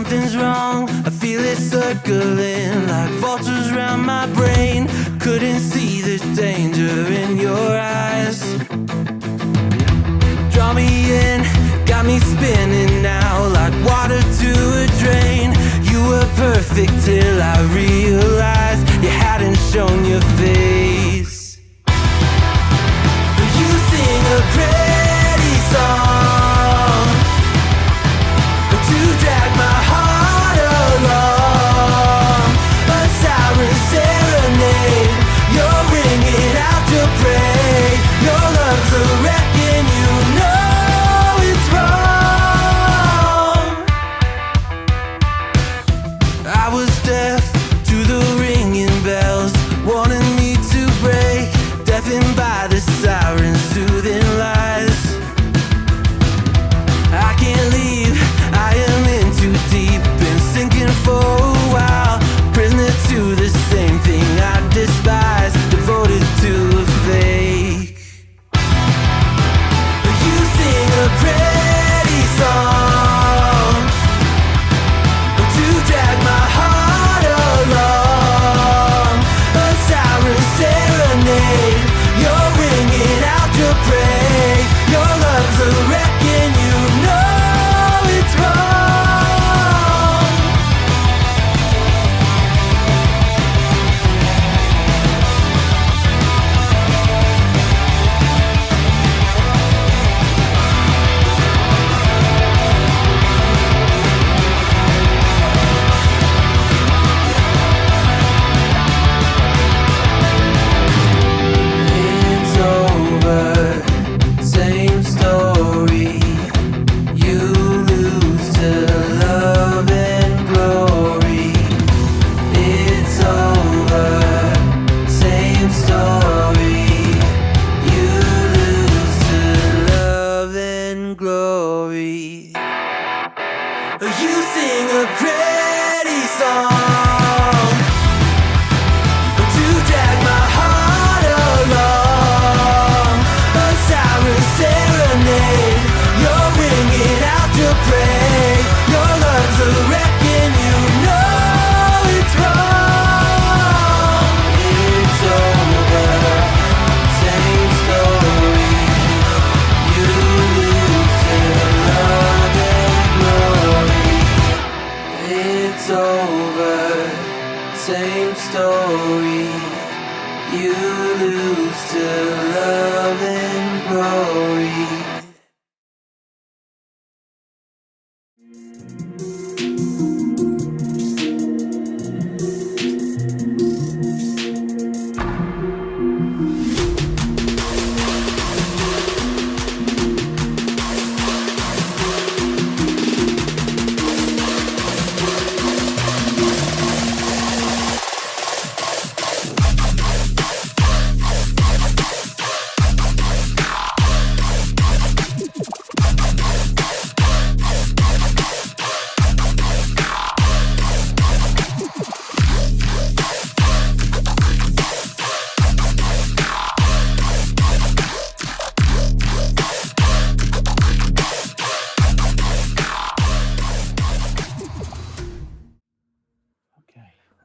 something's wrong. I feel it circling like vultures around my brain. Couldn't see the danger in your eyes. Draw me in, got me spinning now like water to a drain. You were perfect till I realized you hadn't shown your face. You sing a pretty song to drag my heart along, a siren serenade. You're ringing out your praise. Your love's a wrecking, you know it's wrong. I was deaf to the ringing bells, wanting me to break, deafened by the sirens, soothing lies. I can't leave, I am in too deep, been sinking for a while, prisoner to the same thing I despise, devoted to a fake. You sing a pretty song to drag my heart along, a siren serenade. You're ringing out your praise. Your love's a wrecking, you know it's wrong. It's over, same story. You lose to love and glory. It's over, same story. You lose to love and glory. You sing a pretty song to drag my heart along, a siren serenade. You're ringing out your praise. Your love's a wrecking, you know it's wrong. It's over, same story. You lose to love and glory. It's over, same story. You lose to love and glory.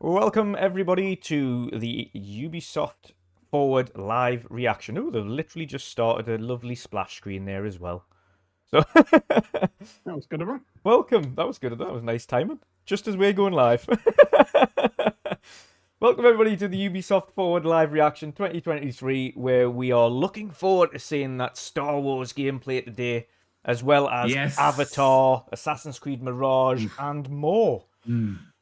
Welcome everybody to the Ubisoft Forward live reaction. Oh, they've literally just started a lovely splash screen there as well. So That was good of him. welcome. That was good. That was nice timing. Just as we're going live. Welcome everybody to the Ubisoft Forward live reaction 2023, where we are looking forward to seeing that Star Wars gameplay today, as well as Yes. Avatar, Assassin's Creed Mirage, and more.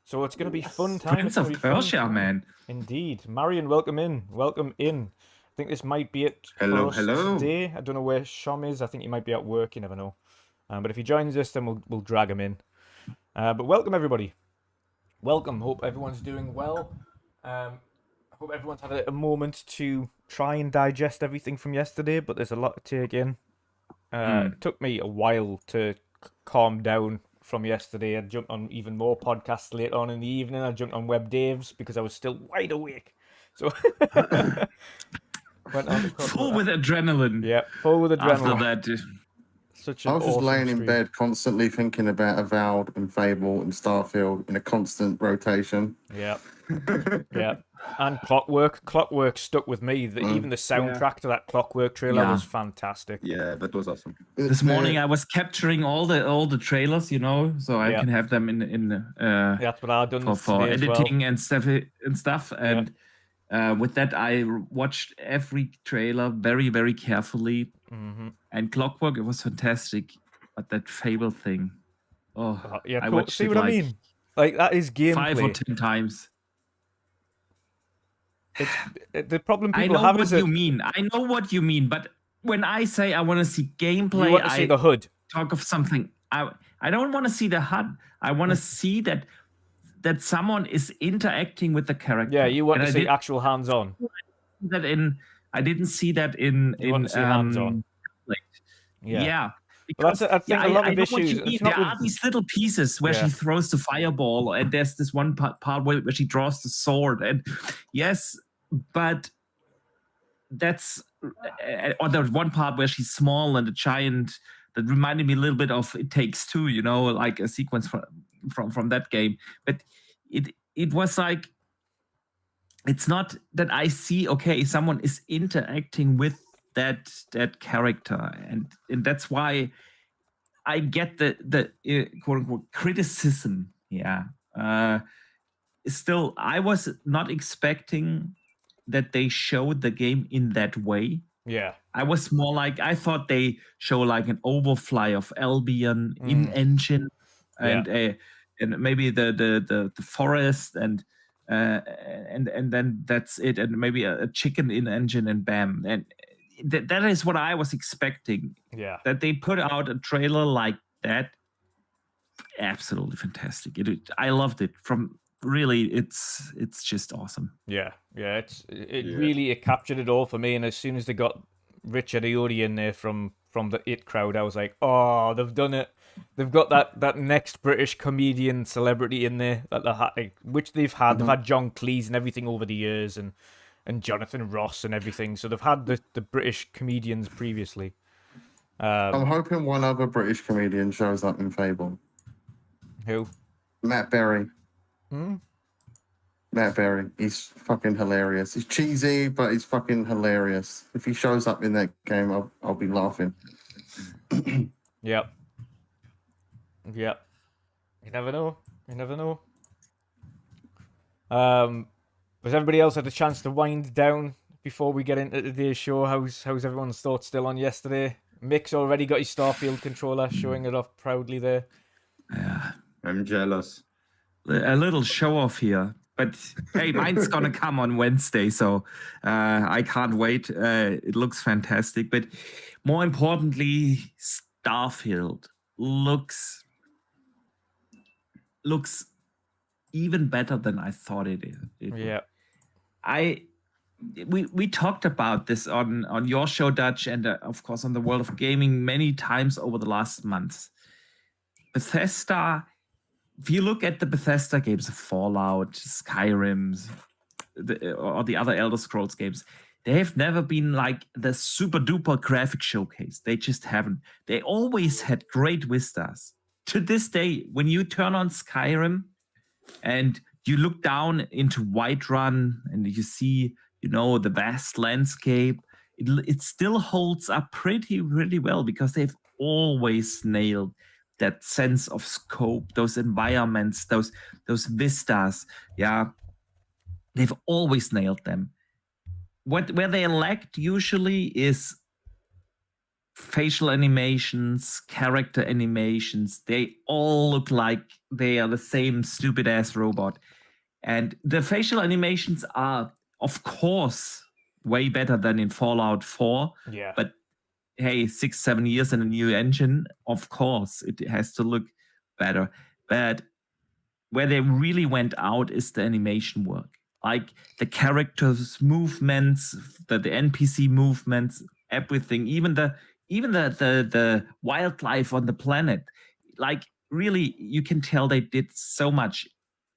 So it's going to be fun time. Prince of Persia, man. Indeed. Marion, welcome in. Welcome in. I think this might be it Hello, for us hello. today. I don't know where Shom is. I think he might be at work. You never know. But if he joins us, then we'll drag him in. But welcome, everybody. Welcome. Hope everyone's doing well. Hope everyone's had a moment to try and digest everything from yesterday, but there's a lot to take in. It took me a while to calm down from yesterday. I jumped on even more podcasts later on in the evening. I jumped on Web Dave's because I was still wide awake. So went on Full with adrenaline. yeah, full with adrenaline. After that. Such an I was just awesome laying in stream. bed constantly thinking about Avowed and Fable and Starfield in a constant rotation. Yeah. Yeah. And Clockwork. Clockwork stuck with me. Even the soundtrack to that Clockwork trailer was fantastic. Yeah, that was awesome. This morning I was capturing all the trailers, so I can have them in that's what I've done for today as editing well. and stuff. And with that, I watched every trailer very, very carefully. And Clockwork, it was fantastic. But that Fable thing, Yeah, I cool. watched See it what I like mean? Like, that is gameplay. 5 or 10 times. The problem I people know have what is you mean. I know what you mean. But when I say I want to see gameplay, you want to see the HUD. Talk of something. I don't want to see the HUD. I want to see that someone is interacting with the character. Yeah, you want to see actual hands-on. I didn't see that in You want to see hands-on. Yeah. Well, that's I think a lot of issues. There are these little pieces where she throws the fireball, and there's this one part where she draws the sword, and yes, but that's or there's one part where she's small and a giant. That reminded me a little bit of It Takes Two, like a sequence from that game. But it was like, it's not that I see, okay, someone is interacting with that character, and that's why I get the quote unquote criticism. Still, I was not expecting that they showed the game in that way. Yeah, I was more like, I thought they show like an overfly of Albion in engine, and maybe the forest and then that's it, and maybe a chicken in engine, and bam, and that is what I was expecting. Yeah, that they put out a trailer like that. Absolutely fantastic. I loved it. It's just awesome. Yeah, really captured it all for me. And as soon as they got Richard Ayoade in there from the It crowd, I was like, oh, they've done it. They've got that next British comedian celebrity in there which they've had. They've had John Cleese and everything over the years, and Jonathan Ross and everything. So they've had the British comedians previously. I'm hoping one other British comedian shows up in Fable. Who? Matt Berry. Matt Berry. He's fucking hilarious. He's cheesy, but he's fucking hilarious. If he shows up in that game, I'll be laughing. Yep. You never know. Has everybody else had a chance to wind down before we get into today's show? How's everyone's thoughts still on yesterday? Mick's already got his Starfield controller, showing it off proudly there. Yeah, I'm jealous. A little show off here, but hey, mine's gonna come on Wednesday, so I can't wait. It looks fantastic, but more importantly, Starfield looks even better than I thought it is. Yeah. We talked about this on your show, Dutch, and of course on the World of Gaming many times over the last months. Bethesda, if you look at the Bethesda games, Fallout, Skyrim, or the other Elder Scrolls games, they have never been like the super duper graphic showcase. They just haven't. They always had great vistas. To this day, when you turn on Skyrim and you look down into Whiterun and you see, the vast landscape, it still holds up pretty well because they've always nailed that sense of scope, those environments, those vistas. Yeah, they've always nailed them. Where they lacked usually is facial animations, character animations. They all look like they are the same stupid ass robot. And the facial animations are, of course, way better than in Fallout 4. Yeah. But hey, 6-7 years in a new engine, of course, it has to look better. But where they really went out is the animation work. Like the characters' movements, the NPC movements, everything, even the wildlife on the planet. Like really, you can tell they did so much.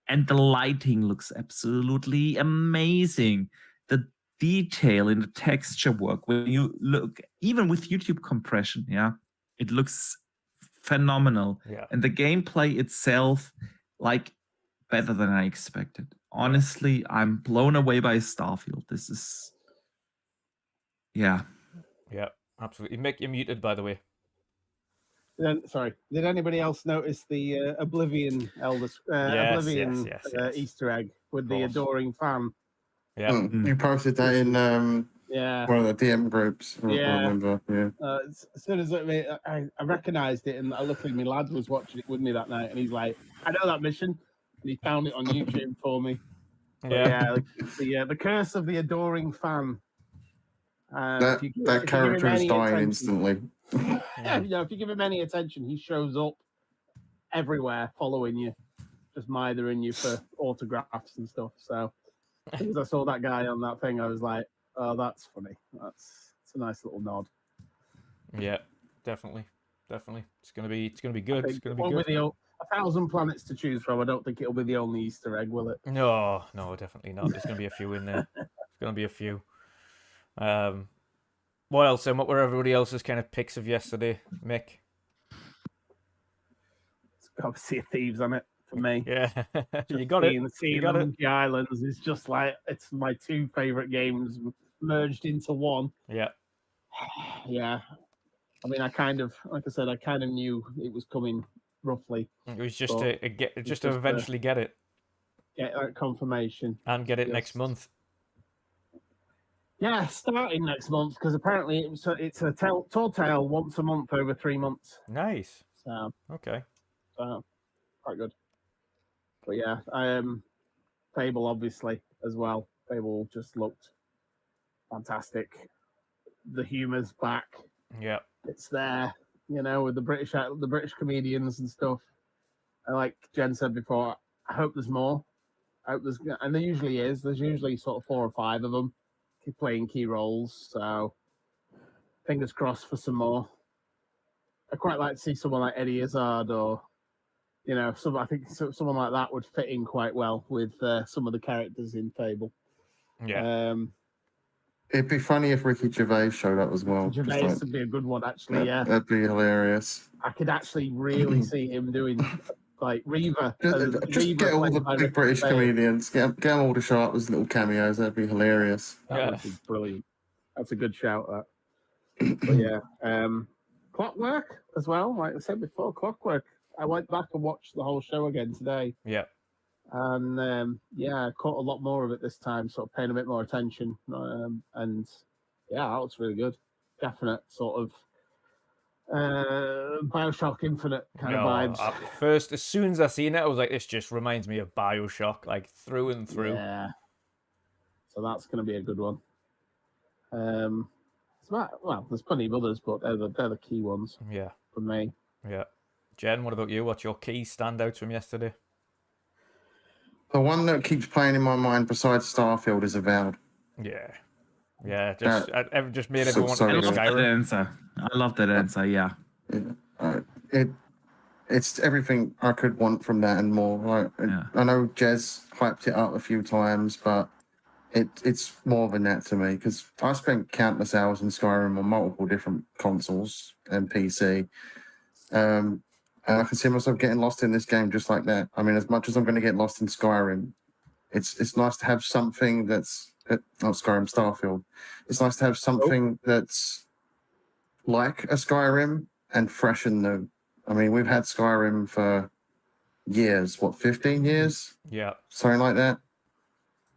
And the lighting looks absolutely amazing. The detail in the texture work, when you look, even with YouTube compression, It looks phenomenal. Yeah. And the gameplay itself, like, better than I expected. Honestly, I'm blown away by Starfield. This is, yeah. Yeah, absolutely. Mick, you're muted, by the way. Sorry. Did anybody else notice the Oblivion Yes, Oblivion yes, yes. Easter egg with the course. adoring fan? Yeah. You posted that in Yeah. one of the DM groups. I Yeah. remember. Yeah. As soon as I recognised it, and luckily my lad was watching it with me that night, and he's like, "I know that mission," and he found it on YouTube for me. But Yeah. the curse of the adoring fan. That if you character give him is any dying attention- instantly. if you give him any attention, he shows up everywhere, following you, just mithering you for autographs and stuff. So, as soon as I saw that guy on that thing, I was like, "Oh, that's funny. It's a nice little nod." Yeah, definitely. It's gonna be good. It's gonna be Won't good. be 1,000 planets to choose from. I don't think it'll be the only Easter egg, will it? No, definitely not. There's gonna be a few in there. There's gonna be a few. What else? And what were everybody else's kind of picks of yesterday, Mick? It's got Sea of Thieves on it for me. Yeah, you Just got it. Seeing You got the it. Monkey Islands is just like, it's my two favorite games merged into one. Yeah, Yeah. I mean, I kind of knew it was coming roughly. it was just But to get, just just to eventually get it Get that confirmation. and get it next Just- month. Yeah, starting next month, because apparently it's a tall tale once a month over 3 months. Nice. So, Okay. quite good. But yeah, Fable obviously as well. Fable just looked fantastic. The humor's back. Yeah. It's there, with the British comedians and stuff. And like Jen said before, I hope there's more. And there usually is. There's usually sort of 4 or 5 of them playing key roles. So fingers crossed for some more. I quite like to see someone like Eddie Izzard, or I think someone like that would fit in quite well with some of the characters in Fable. Yeah. It'd be funny if Ricky Gervais showed up as well. just Gervais like- would be a good one, actually. Yeah, That'd be hilarious. I could actually really see him doing like Reaver. Just get all the big British comedians, get them all to show up as little cameos. That'd be hilarious. That would be brilliant. That's a good shout. That. But yeah, Clockwork as well. Like I said before, Clockwork. I went back and watched the whole show again today. Yeah. And I caught a lot more of it this time, sort of paying a bit more attention. And yeah, that looks really good. Definite sort of Bioshock Infinite kind of vibes. First, as soon as I seen it, I was like, this just reminds me of Bioshock, like through and through. Yeah. So that's going to be a good one. There's plenty of others, but they're the key ones. Yeah. For me. Yeah. Jen, what about you? What's your key standouts from yesterday? The one that keeps playing in my mind besides Starfield is Avowed. Yeah. Yeah, just made so- everyone so want to good. play That Skyrim. answer. I love that answer. Yeah. It's everything I could want from that and more. I know Jez hyped it up a few times, but it's more than that to me, because I spent countless hours in Skyrim on multiple different consoles and PC. And I can see myself getting lost in this game just like that. I mean, as much as I'm going to get lost in Skyrim, it's nice to have something that's not Skyrim, Starfield. It's nice to have something that's like a Skyrim and fresh and new. I mean, we've had Skyrim for years. 15 years? Yeah. Something like that.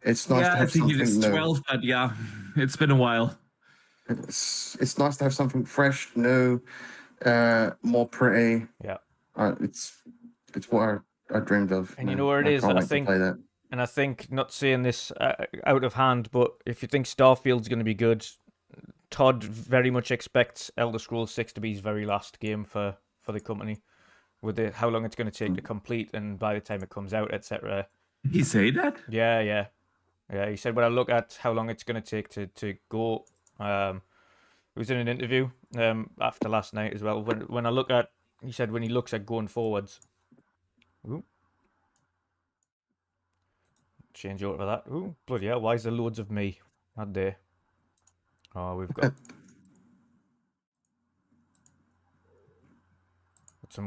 It's nice to have I think something it is new. 12, but yeah, it's been a while. It's nice to have something fresh, new, more pretty. Yeah. It's what I dreamed of. And you know where it is, can't and I wait to think- play that. And I think, not saying this out of hand, but if you think Starfield's going to be good, Todd very much expects Elder Scrolls 6 to be his very last game for the company, with how long it's going to take to complete and by the time it comes out, etc. Did he say that? Yeah. He said, when I look at how long it's going to take to go, it was in an interview after last night as well. When I look at, he said, when he looks at going forwards. Ooh. Change over that. Ooh, bloody hell, why is there loads of me? That day. Oh, we've got...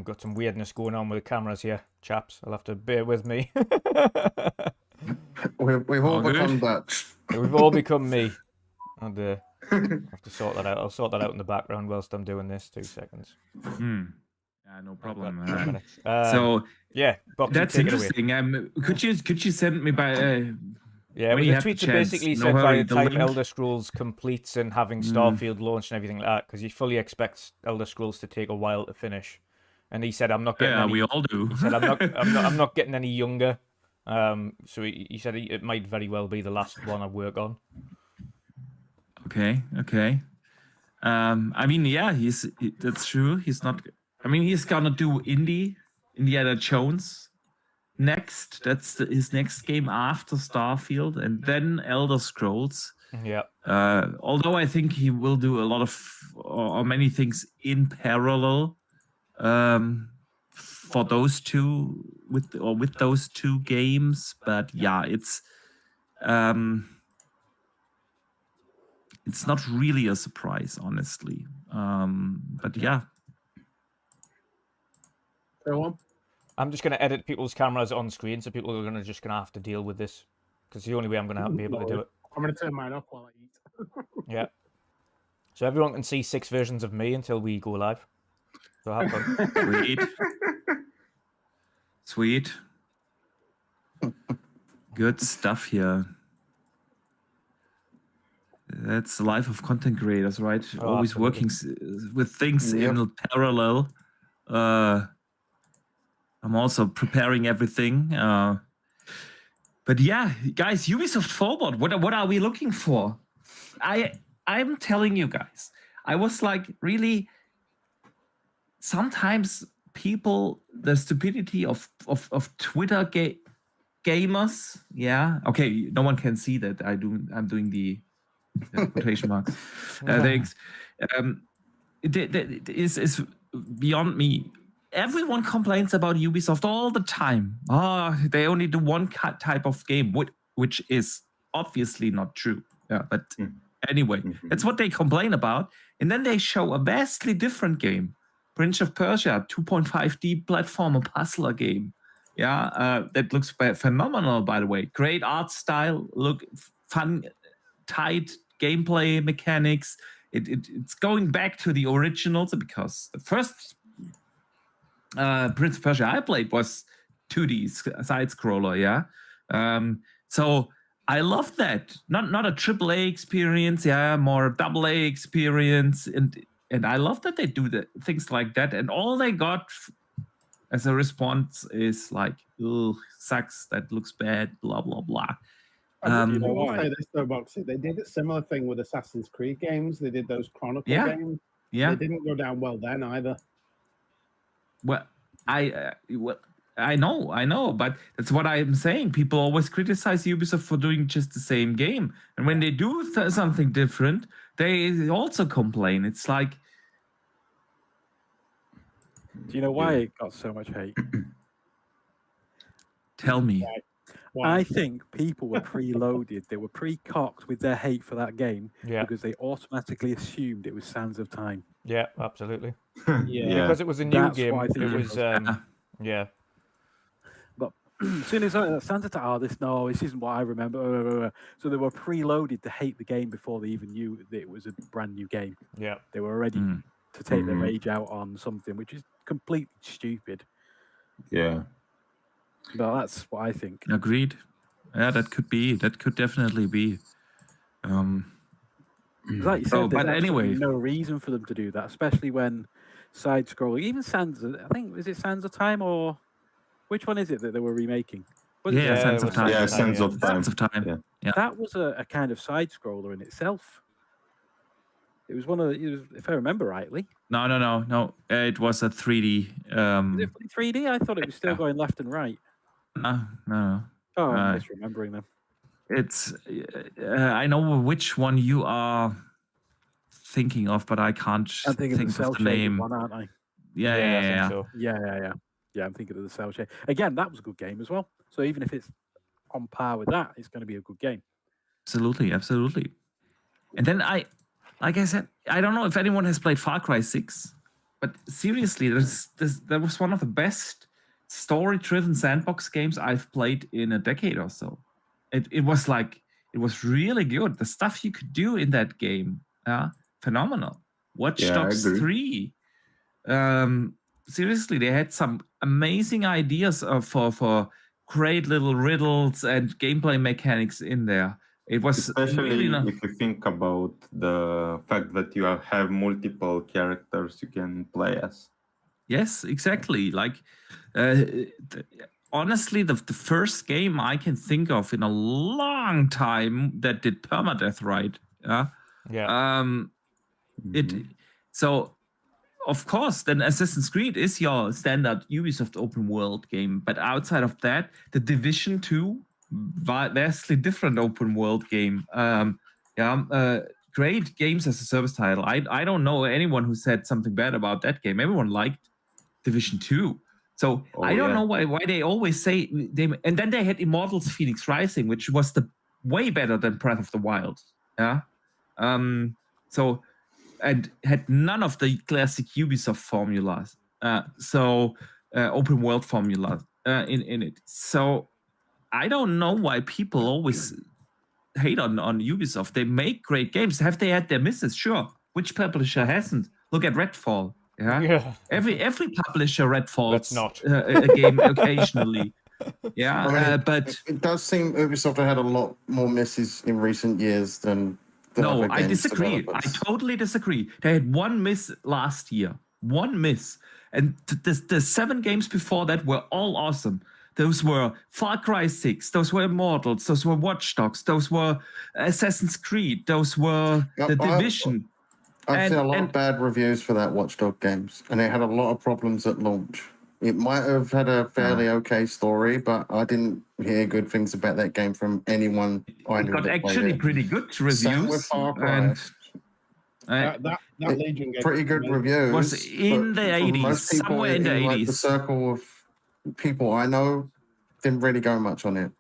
got some weirdness going on with the cameras here, chaps. I'll have to bear with me. We've all All good. become Dutch. We've all become me. And have to sort that out. I'll sort that out in the background whilst I'm doing this. 2 seconds. Yeah, no problem. Got 10 minutes. So yeah, Boxy, that's take it away. interesting. Could you send me by? Yeah, when well, you the have the tweets are chance, basically no said by hurry, the the time link. Elder Scrolls completes and having Starfield launched and everything like that, because he fully expects Elder Scrolls to take a while to finish. And he said, "I'm not getting Yeah, any." we all do. He said, I'm not getting any younger." So he said it might very well be the last one I work on. Okay. I mean, yeah, that's true. He's not. I mean, he's gonna do Indiana Jones next. That's his next game after Starfield, and then Elder Scrolls. Yeah. Although I think he will do a lot of or many things in parallel for those two with those two games. But yeah, it's not really a surprise, honestly. But yeah. Go on. I'm just going to edit people's cameras on screen, so people are just going to have to deal with this, because the only way I'm going to be able to do it. I'm going to turn mine off while I eat. Yeah. So everyone can see 6 versions of me until we go live. So have fun. Sweet. Sweet. Good stuff here. That's the life of content creators, right? Oh, Always absolutely. working with things in parallel. I'm also preparing everything. But yeah, guys, Ubisoft Forward. What are we looking for? I'm telling you guys, I was like, really. Sometimes people, the stupidity of Twitter gamers. Yeah. Okay. No one can see that. I'm doing the quotation marks. Thanks. It is beyond me. Everyone complains about Ubisoft all the time. They only do one type of game, which is obviously not true. Yeah, but anyway, that's what they complain about. And then they show a vastly different game, Prince of Persia, 2.5D platformer puzzler game. Yeah, that looks phenomenal, by the way. Great art style, look fun, tight gameplay mechanics. It's going back to the originals, because the first Prince of Persia I played was 2D side scroller. Yeah, so I love that. Not a AAA experience. Yeah, more AA experience, and I love that they do things like that. And all they got as a response is like, "Ugh, sucks. That looks bad." Blah blah blah. You know I'll why? say this though, Boxy. They did a similar thing with Assassin's Creed games. They did those Chronicle games. Yeah. They didn't go down well then either. Well, I know, but that's what I'm saying. People always criticize Ubisoft for doing just the same game, and when they do something different, they also complain. It's like, Do you know why it got so much hate? tell me. I think people were preloaded. They were pre-cocked with their hate for that game because they automatically assumed it was Sands of Time. Yeah, absolutely. Yeah. Because it was a new That's game. why I think It it was, yeah. But as soon as Sands of Time, this isn't what I remember. So they were preloaded to hate the game before they even knew that it was a brand new game. Yeah. They were ready to take their rage out on something, which is completely stupid. Yeah. But that's what I think. Agreed. Yeah, that could be. That could definitely be. Like you said, but there's anyway, no reason for them to do that, especially when side scrolling. Even Sands, I think, is it Sands of Time, or which one is it that they were remaking? Sands of Time. Yeah, Sands of Time. Sands of Time. Yeah. That was a kind of side scroller in itself. It was one of the, if I remember rightly. No. It was a 3D. Was it 3D? I thought it was still going left and right. No. Oh, I'm misremembering them. It's I know which one you are thinking of, but I can't I'm thinking think of the of the cell-shaded name. one, aren't I? Yeah. So. Yeah. I'm thinking of the cell shade. Again, that was a good game as well. So even if it's on par with that, it's going to be a good game. Absolutely. And then like I said, I don't know if anyone has played Far Cry 6. but seriously, that was one of the best story-driven sandbox games I've played in a decade or so. It was really good. The stuff you could do in that game, phenomenal. Watch Yeah, I Dogs agree. 3. Seriously, they had some amazing ideas for great little riddles and gameplay mechanics in there. It was Especially really nice. if you think about the fact that you have multiple characters you can play as. Yes, exactly. Like, honestly, the first game I can think of in a long time that did permadeath right. Yeah. So of course, then Assassin's Creed is your standard Ubisoft open world game, but outside of that, the Division 2, vastly different open world game. Great games as a service title. I don't know anyone who said something bad about that game. Everyone liked Division 2. So I don't know why they always say and then they had Immortals Phoenix Rising, which was way better than Breath of the Wild. Yeah. And had none of the classic Ubisoft formulas. Open world formulas in it. So I don't know why people always hate on Ubisoft. They make great games. Have they had their misses? Sure. Which publisher hasn't? Look at Redfall. Yeah. Every publisher Redfalls a game occasionally. Yeah. I mean, but it does seem Ubisoft have had a lot more misses in recent years than. No, I disagree. I totally disagree. They had one miss last year. One miss. And the 7 games before that were all awesome. Those were Far Cry 6. Those were Immortals. Those were Watch Dogs. Those were Assassin's Creed. Those were The Division. I've seen a lot of bad reviews for that Watch Dog games. And they had a lot of problems at launch. It might have had a fairly okay story, but I didn't hear good things about that game from anyone I knew. It got actually pretty good reviews. Same with Far Cry. That Legion game pretty good reviews. Was in the 80s, somewhere in the 80s. Like the circle of people I know didn't really go much on it.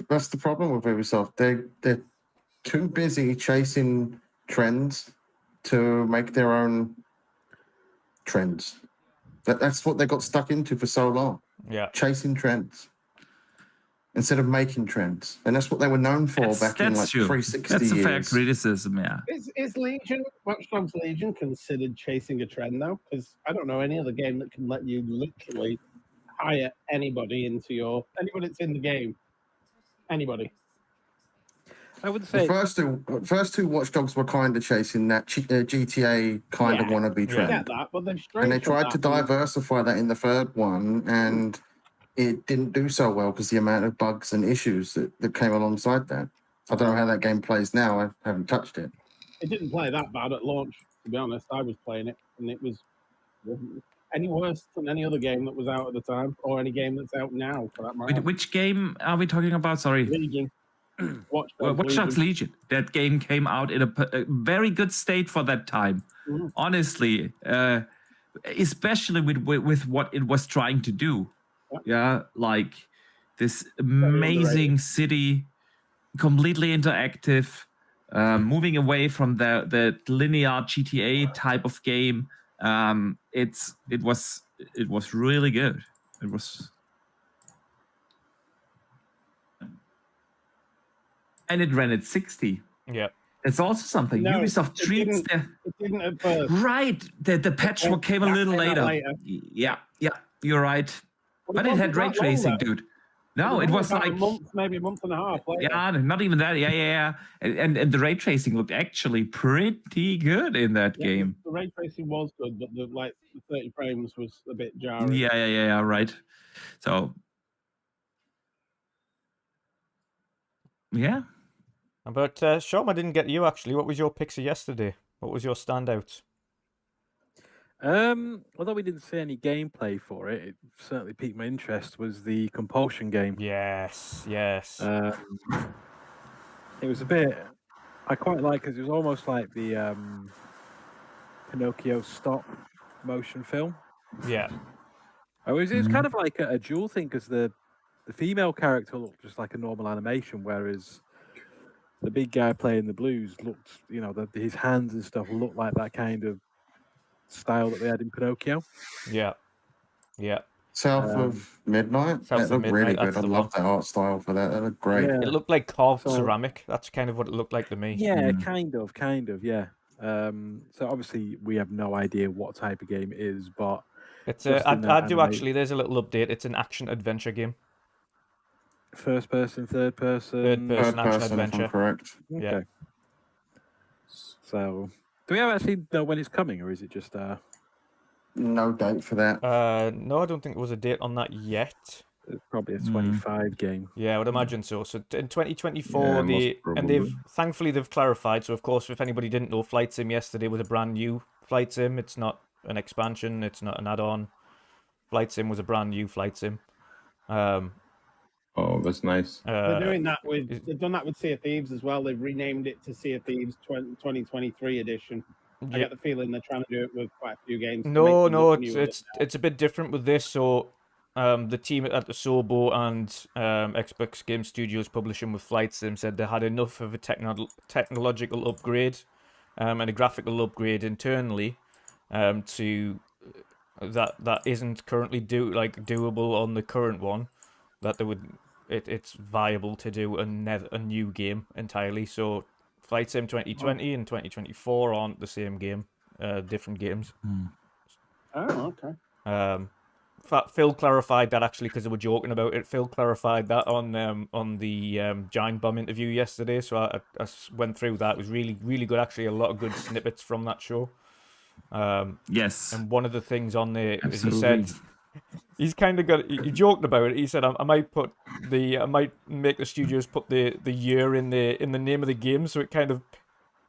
That's the problem with Ubisoft. They're too busy chasing trends to make their own trends. That's what they got stuck into for so long. Yeah. Chasing trends instead of making trends. And that's what they were known for back in like 360 That's a fair years. criticism, yeah. Is Legion, Watch Dogs Legion, considered chasing a trend now? Because I don't know any other game that can let you literally hire anybody anybody that's in the game. Anybody. I would say The first two Watch Dogs were kind of chasing that GTA kind of wannabe trend. I get that, but they've And they tried to that. diversify that in the third one, and it didn't do so well because the amount of bugs and issues that came alongside that. I don't know how that game plays now. I haven't touched it. It didn't play that bad at launch, to be honest. I was playing it, and it wasn't any worse than any other game that was out at the time, or any game that's out now, for that matter. Which game are we talking about? Sorry. Legion. Watch Dogs Legion. That game came out in a very good state for that time. Mm-hmm. Honestly, especially with what it was trying to do. Yeah, like this amazing city, completely interactive, moving away from the linear GTA type of game. It was really good. It was. And it ran at 60. Yeah. It's also something. No, Ubisoft treats it didn't at first. Right. The patch came a little later. Yeah, you're right. But it had ray tracing, dude. No, it was like maybe a month and a half later. Yeah, not even that. Yeah. And the ray tracing looked actually pretty good in that game. The ray tracing was good, but the 30 frames was a bit jarring. Yeah, right. So yeah. But Shom, I didn't get you actually. What was your picks of yesterday? What was your standout? Although we didn't see any gameplay for it, it certainly piqued my interest. Was the Compulsion game? Yes. It was a bit. I quite like because it was almost like the Pinocchio stop motion film. Yeah. It was kind of like a dual thing because the female character looked just like a normal animation, whereas the big guy playing the blues looked, his hands and stuff looked like that kind of style that they had in Pinocchio. Yeah. Yeah. South of Midnight. South That of looked really Midnight, good. that's I the love one. that art style for that. That looked great. Yeah. It looked like carved So- ceramic. That's kind of what it looked like to me. Yeah, kind of, yeah. So obviously we have no idea what type of game it is, but It's just in I that do anime- actually. There's a little update. It's an action adventure game. first person, third person. Third person Third action person, if I'm adventure. correct. Okay. Yeah. So, do we actually know when it's coming, or is it just No date for that. No, I don't think there was a date on that yet. it's probably a 25 game? Yeah, I would imagine so. So in 2024, Yeah, most they've probably. thankfully they've clarified. So of course, if anybody didn't know, Flight Sim yesterday was a brand new Flight Sim. It's not an expansion. It's not an add-on. Flight Sim was a brand new Flight Sim. Oh, that's nice. They're doing that with. is- They've done that with Sea of Thieves as well. They've renamed it to Sea of Thieves 2023 edition. I Yeah. get the feeling they're trying to do it with quite a few games. to No, make them no, look it's newer. it's a bit different with this. So, the team at the Sobo and Xbox Game Studios publishing with Flight Sim said they had enough of a technological upgrade, and a graphical upgrade internally, to that isn't currently doable on the current one. That they would, it's viable to do a new game entirely. So, Flight Sim 2020 and 2024 aren't the same game, different games. Oh, okay. Phil clarified that actually because they were joking about it. Phil clarified that on the Giant Bomb interview yesterday. So I went through that. It was really, really good. Actually, a lot of good snippets from that show. Yes. And one of the things on there is he Absolutely. said he's kind of got. He joked about it. He said I might make the studios put the year in the name of the game, so it kind of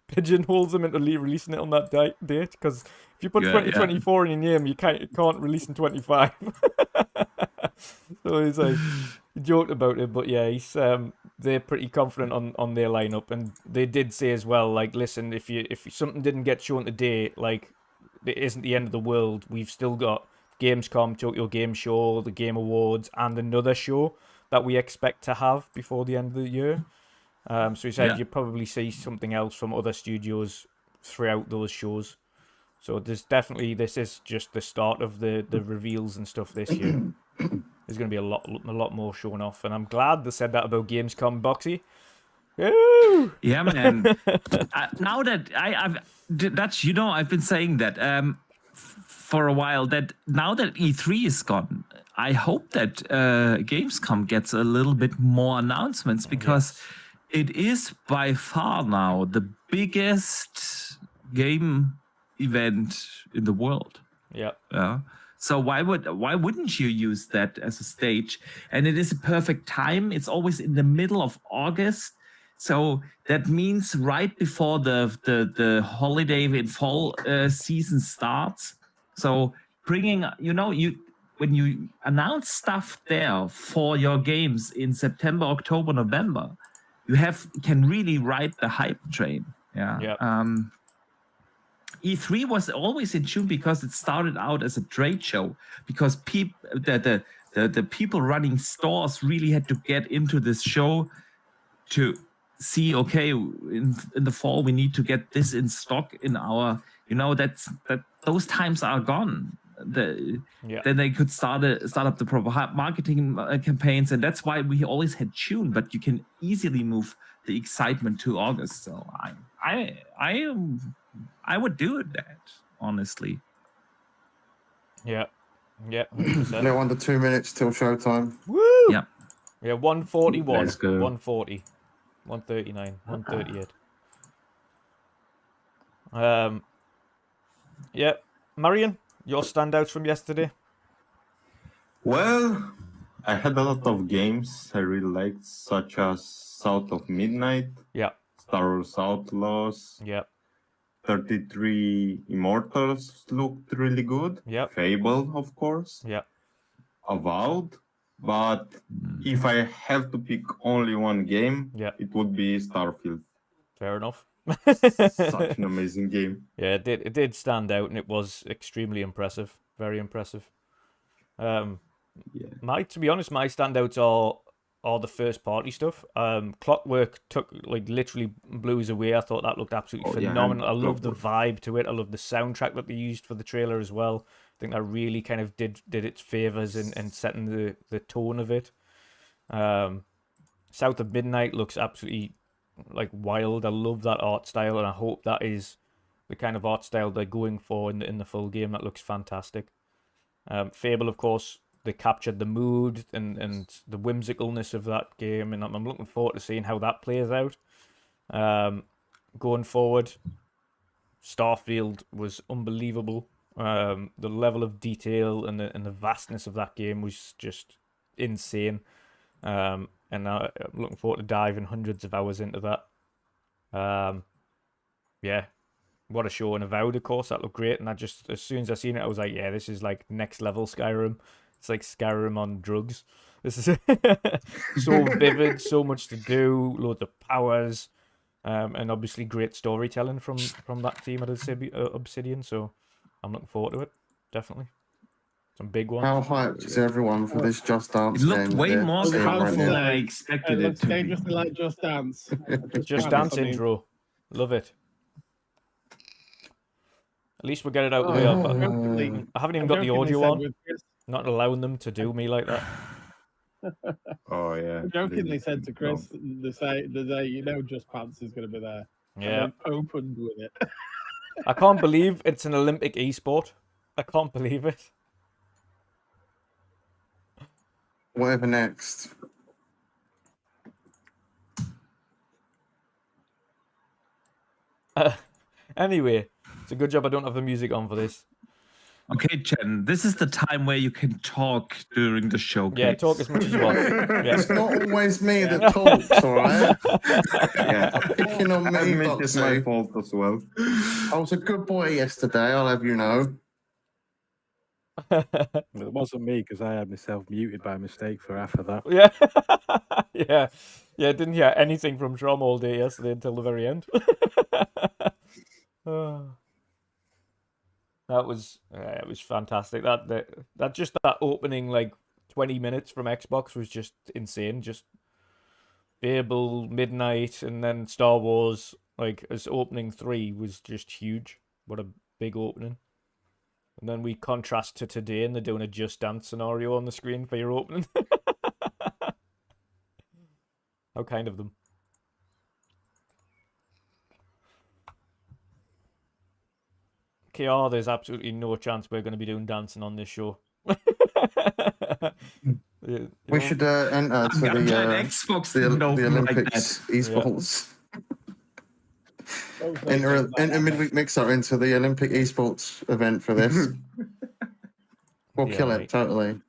pigeonholes them into releasing it on that date. Because if you put Yeah, 2024 in your name, you can't release in 25. So he's like, he joked about it, but yeah, he's they're pretty confident on their lineup, and they did say as well, like, listen, if something didn't get shown today, like, it isn't the end of the world. We've still got Gamescom, Tokyo Game Show, the Game Awards, and another show that we expect to have before the end of the year. So he said Yeah. you'll probably see something else from other studios throughout those shows. So this is just the start of the reveals and stuff this year. There's going to be a lot more showing off, and I'm glad they said that about Gamescom, Boxy. Woo! Yeah, man. Now that Dutch, I've been saying that for a while. That now that E3 is gone, I hope that Gamescom gets a little bit more announcements because it is by far now the biggest game event in the world. Yeah. Yeah. So why wouldn't you use that as a stage? And it is a perfect time. It's always in the middle of August. So that means right before the holiday in fall season starts. So bringing, when you announce stuff there for your games in September, October, November, you can really ride the hype train. Yeah. Yeah. E3 was always in June because it started out as a trade show, because the people running stores really had to get into this show to see, okay, in the fall we need to get this in stock in our, those times are gone. Then they could start up the proper marketing campaigns, and that's why we always had June, but you can easily move the excitement to August. So I would do that, honestly. Yeah. Yeah. 100%. No under 2 minutes till showtime. Woo! Yeah. Yeah, 141. Let's go. 140. 139. 138. Yeah. Marion, your standouts from yesterday? Well, I had a lot of games I really liked, such as South of Midnight, Yeah. Star Wars Outlaws, Yeah. 33 Immortals looked really good. Yep. Fable, of course. Yeah. Avowed. But if I have to pick only one game, Yeah. it would be Starfield. Fair enough. Such an amazing game. Yeah, it did stand out, and it was extremely impressive. Very impressive. Yeah. To be honest, my standouts are are the first party stuff. Clockwork took literally blew us away. I thought that looked absolutely phenomenal. I love the vibe to it. I love the soundtrack that they used for the trailer as well. I think that really kind of did its favors in setting the tone of it. South of Midnight looks absolutely wild. I love that art style, and I hope that is the kind of art style they're going for in the full game. That looks fantastic. Fable, of course, they captured the mood and the whimsicalness of that game, and I'm looking forward to seeing how that plays out. Going forward, Starfield was unbelievable. The level of detail and the vastness of that game was just insane. And I'm looking forward to diving hundreds of hours into that. Yeah, what a show. And Avowed, of course, that looked great. And I just, as soon as I seen it, I was like, yeah, this is like next level Skyrim. It's like Skyrim on drugs. This is so vivid, so much to do, loads of powers, and obviously great storytelling from that team at Obsidian. So I'm looking forward to it, definitely. Some big ones. How hyped is everyone for this Just Dance It looked game? way that they're more seeing colorful now? than I expected It it looks to be. dangerously like Just Dance. Just I Dance mean, intro. Love it. At least we'll get it out the way. I haven't even got the jokingly audio said on. with Chris- Not allowing them to do me like that. Oh yeah. I jokingly said to Chris the day Just Pants is going to be there. Yeah. And then opened with it. I can't believe it's an Olympic esport. I can't believe it. Whatever next. Anyway, it's a good job I don't have the music on for this. Okay, Jen, this is the time where you can talk during the show. Yeah, talk as much as you want. Yeah. It's not always me that talks, alright? Yeah. Picking on me, Admit it's my Boxy. fault as well. I was a good boy yesterday, I'll have you know. It wasn't me because I had myself muted by mistake for half of that. Yeah. Yeah, didn't hear anything from Trom all day yesterday until the very end. That was it was fantastic. That just that opening 20 minutes from Xbox was just insane. Just Fable, Midnight, and then Star Wars as opening 3 was just huge. What a big opening. And then we contrast to today, and they're doing a Just Dance scenario on the screen for your opening. How kind of them. KR, there's absolutely no chance we're going to be doing dancing on this show. We should enter to I'm glad the Xbox the didn't open like Olympics that. esports. Enter midweek mixer into the Olympic esports event for this. We'll Yeah, kill it mate. totally.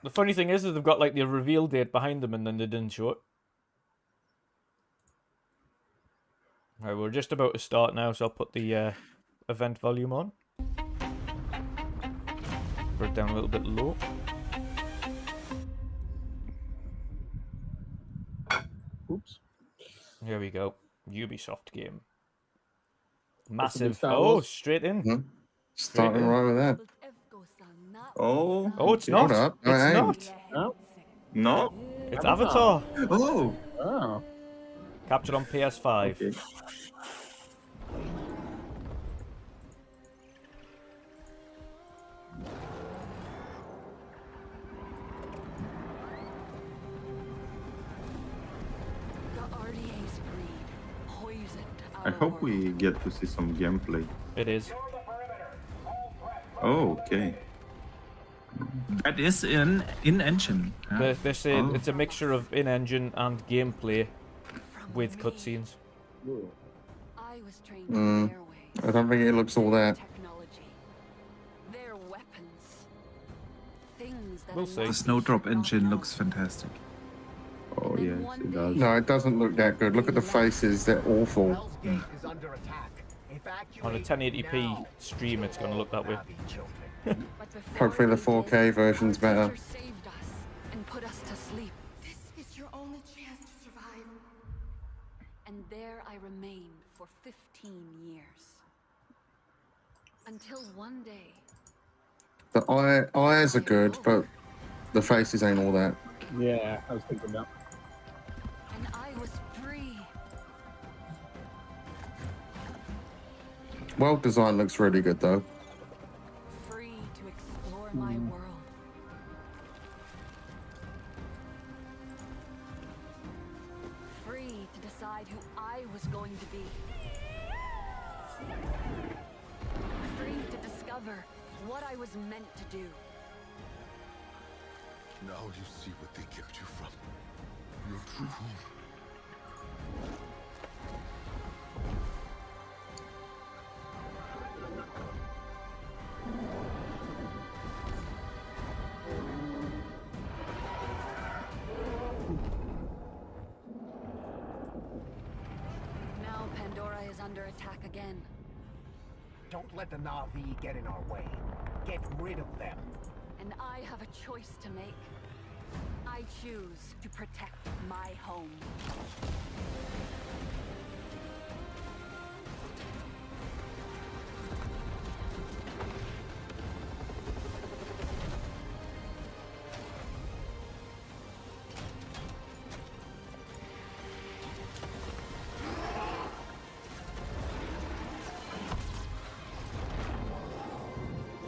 The funny thing is they've got the reveal date behind them, and then they didn't show it. Right, we're just about to start now, so I'll put the event volume on. Put it down a little bit low. Oops. Here we go. Ubisoft game. Massive. Star Oh, Wars. straight in. Mhm. Starting right with that. Oh. Oh, it's Hold not. up. It's Hey. not. Oh. No. It's Avatar. Oh. Oh. Captured on PS5. Okay. I hope we get to see some gameplay. It is. Oh, okay. That is in engine. They say Oh. it's a mixture of in-engine and gameplay with cutscenes. I was trained Mm. in their ways. I don't think it looks all that. Technology. Their weapons. Things that We'll are see. not The Snowdrop brought engine down. looks fantastic. Oh yes, it does. No, it doesn't look that good. Look at the faces, they're awful. Hell's Gate is under attack. Evacuate On a 1080p now. stream, it's going to look that way. But before Hopefully the we 4K did, version's our better. teacher saved us and put us to sleep. This is your only chance to survive. And there I remained for 15 years. Until one day, The eyes are good, but the faces ain't all that. Yeah, I was thinking that. and I was free. World design looks really good though. Free to explore my world. Free to decide who I was going to be. Free to discover what I was meant to do. Now you see what they kept you from. Your true home. Now Pandora is under attack again. Don't let the Na'vi get in our way. Get rid of them. And I have a choice to make. I choose to protect my home.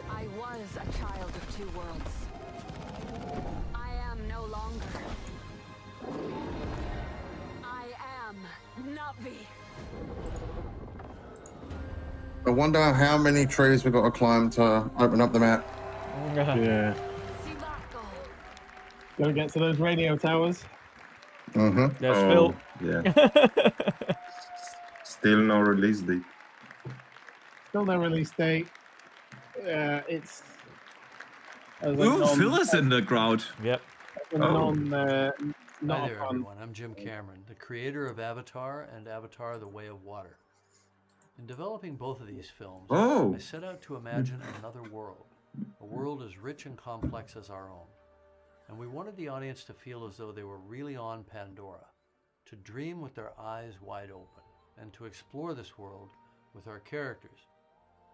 I was a child of two worlds. I am no longer. I am Na'vi. I wonder how many trees we got to climb to open up the map. Yeah. Sivako. Gotta get to those radio towers. Mm-hmm. There's Oh, Phil. yeah. Still no release date. Still no release date. It's. as a Ooh, non- Phil is in the crowd. Yep. as a non, Hi not a there, fun. everyone. I'm Jim Cameron, the creator of Avatar and Avatar: The Way of Water. In developing both of these films, Oh. I set out to imagine another world, a world as rich and complex as our own. And we wanted the audience to feel as though they were really on Pandora, to dream with their eyes wide open, and to explore this world with our characters.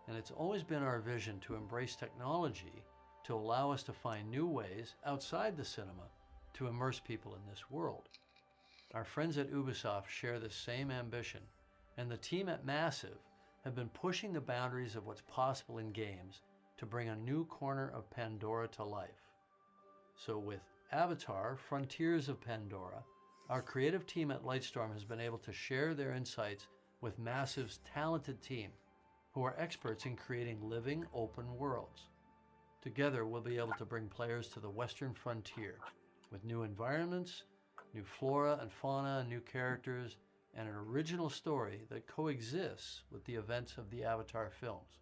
And it's always been our vision to embrace technology to allow us to find new ways outside the cinema to immerse people in this world. Our friends at Ubisoft share this same ambition, and the team at Massive have been pushing the boundaries of what's possible in games to bring a new corner of Pandora to life. So with Avatar: Frontiers of Pandora, our creative team at Lightstorm has been able to share their insights with Massive's talented team, who are experts in creating living, open worlds. Together, we'll be able to bring players to the Western frontier with new environments, new flora and fauna, new characters, and an original story that coexists with the events of the Avatar films.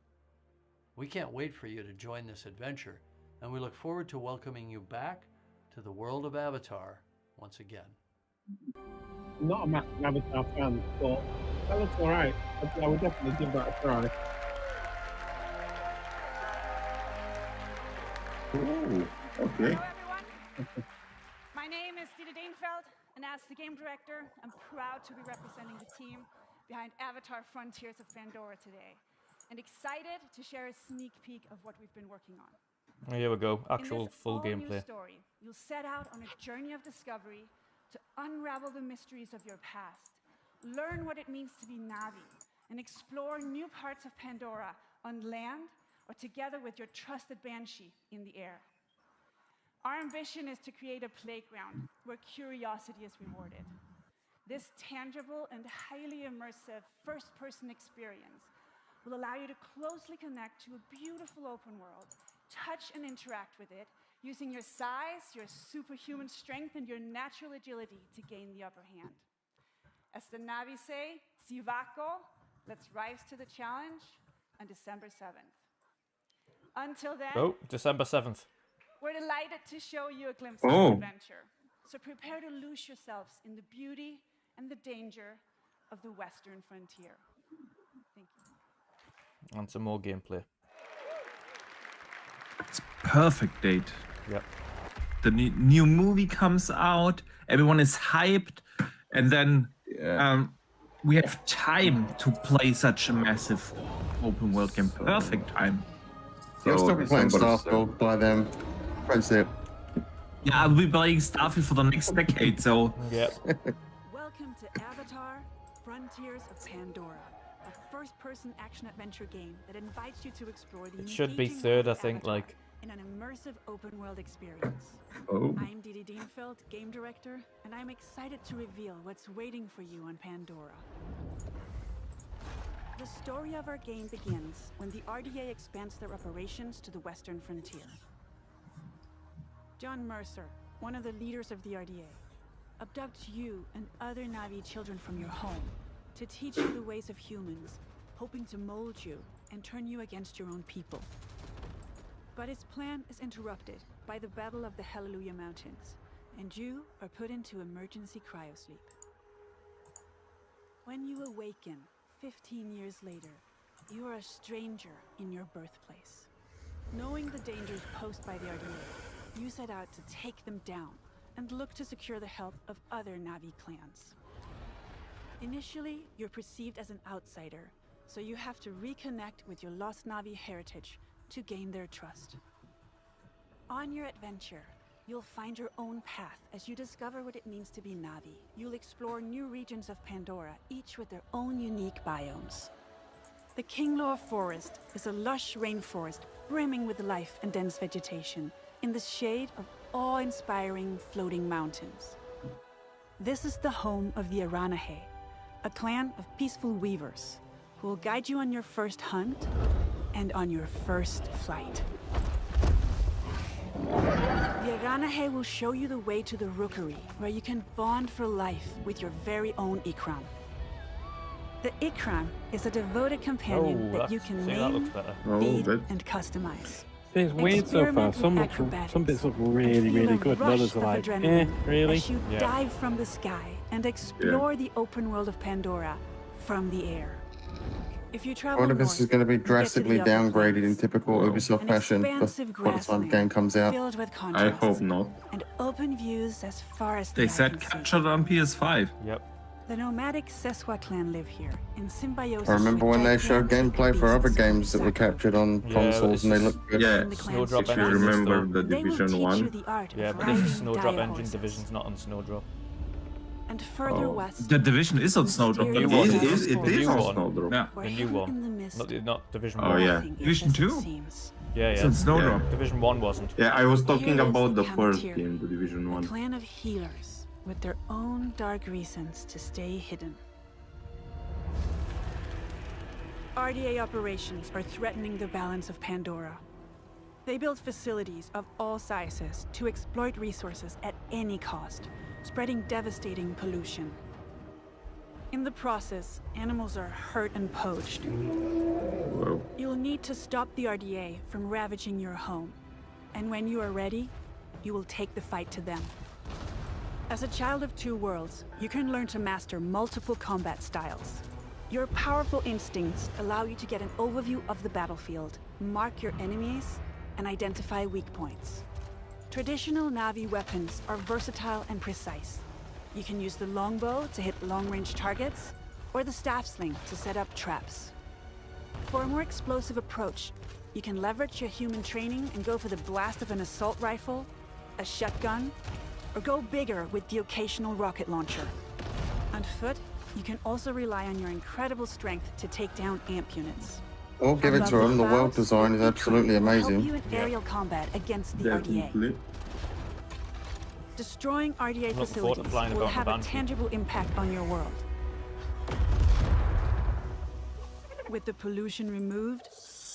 We can't wait for you to join this adventure, and we look forward to welcoming you back to the world of Avatar once again. Not a massive Avatar fan, but that looks alright. I would definitely give that a try. Oh, okay. Hello, everyone. My name is Dieter Deenfeld, and as the game director, I'm proud to be representing the team behind Avatar: Frontiers of Pandora today, and excited to share a sneak peek of what we've been working on. Here we go. Actual In this full all-new gameplay. story, you'll set out on a journey of discovery to unravel the mysteries of your past, learn what it means to be Na'vi, and explore new parts of Pandora on land or together with your trusted Banshee in the air. Our ambition is to create a playground where curiosity is rewarded. This tangible and highly immersive first-person experience will allow you to closely connect to a beautiful open world, touch and interact with it, using your size, your superhuman strength, and your natural agility to gain the upper hand. As the Na'vi say, Sivako, let's rise to the challenge on December 7th. Until then, Oh, December 7th. we're delighted to show you a glimpse of Oh. the adventure. So prepare to lose yourselves in the beauty and the danger of the Western frontier. Thank you. And some more gameplay. It's perfect date. Yep. The new movie comes out, everyone is hyped, and then we have time to play such a massive open world game. Perfect time. You'll still be playing December Starfield by then. That's it. Yeah, I'll be playing Starfield for the next decade, so... Yep. Welcome to Avatar: Frontiers of Pandora, a first-person action-adventure game that invites you to explore the It should be engaging third, I world of think, Avatar like... in an immersive open-world experience. Oh. I'm Didi Dienfeld, game director, and I'm excited to reveal what's waiting for you on Pandora. The story of our game begins when the RDA expands their operations to the western frontier. John Mercer, one of the leaders of the RDA, abducts you and other Na'vi children from your home to teach you the ways of humans, hoping to mold you and turn you against your own people. But his plan is interrupted by the Battle of the Hallelujah Mountains, and you are put into emergency cryosleep. When you awaken 15 years later, you are a stranger in your birthplace. Knowing the dangers posed by the RDA, you set out to take them down and look to secure the help of other Na'vi clans. Initially, you're perceived as an outsider, so you have to reconnect with your lost Na'vi heritage to gain their trust. On your adventure, you'll find your own path as you discover what it means to be Na'vi. You'll explore new regions of Pandora, each with their own unique biomes. The Kinglor Forest is a lush rainforest brimming with life and dense vegetation in the shade of awe-inspiring floating mountains. This is the home of the Aranahe, a clan of peaceful weavers who will guide you on your first hunt and on your first flight. The Aranahe will show you the way to the Rookery, where you can bond for life with your very own Ikram. The Ikram is a devoted companion that you can name, feed, and customize. It's weird so far. Some bits look really, really good. And others are like, really? As you dive from the sky and explore the open world of Pandora from the air. If you I travel wonder if this is going to be drastically downgraded in typical Ubisoft fashion by the time the game comes out. filled with I contrasts hope not. and open views as far as They the eye said can see. captured on PS5. Yep. The nomadic Seswa clan live here in symbiosis. I remember with when they dead showed plants and gameplay for other beasts. games that were captured on consoles and they looked good. Yeah, Snowdrop if you engine is remember still- the They will Division teach you 1. the art Yeah, of but this is riding Snowdrop dire engine. horses. Division's not on Snowdrop. And further west, The Division is on Snowdrop. New but one. it It is- is, it The is new on one. Snowdrop. Yeah. where The new hidden one. in the mist, Not Division Oh, 1. yeah. nothing is Division as it 2? seems. Yeah, It's yeah. on Snowdrop. Division 1 wasn't. Yeah, I was talking Here is about the the first Counter, game, the Division A 1. clan of healers with their own dark reasons to stay hidden. RDA operations are threatening the balance of Pandora. They build facilities of all sizes to exploit resources at any cost, spreading devastating pollution. In the process, animals are hurt and poached. Whoa. You'll need to stop the RDA from ravaging your home. And when you are ready, you will take the fight to them. As a child of two worlds, you can learn to master multiple combat styles. Your powerful instincts allow you to get an overview of the battlefield, mark your enemies, and identify weak points. Traditional Na'vi weapons are versatile and precise. You can use the longbow to hit long-range targets, or the staff sling to set up traps. For a more explosive approach, you can leverage your human training and go for the blast of an assault rifle, a shotgun, or go bigger with the occasional rocket launcher. On foot, you can also rely on your incredible strength to take down amp units. We'll give it to Above them. The the world clouds, design is the absolutely Ikram will help amazing. you in aerial combat against the RDA. Definitely. Destroying RDA I'm looking forward to facilities flying will about in have the a Banshee. tangible impact on your world. With the pollution removed,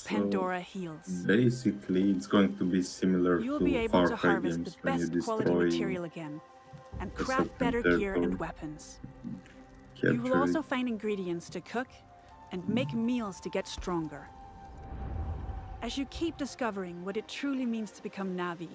Pandora heals. Basically, it's going to be similar You will be to able Far to Cry harvest the games when you best quality destroy material again and a craft certain better gear territory. and weapons. You will capture also it. find ingredients to cook and make meals to get stronger. As you keep discovering what it truly means to become Na'vi,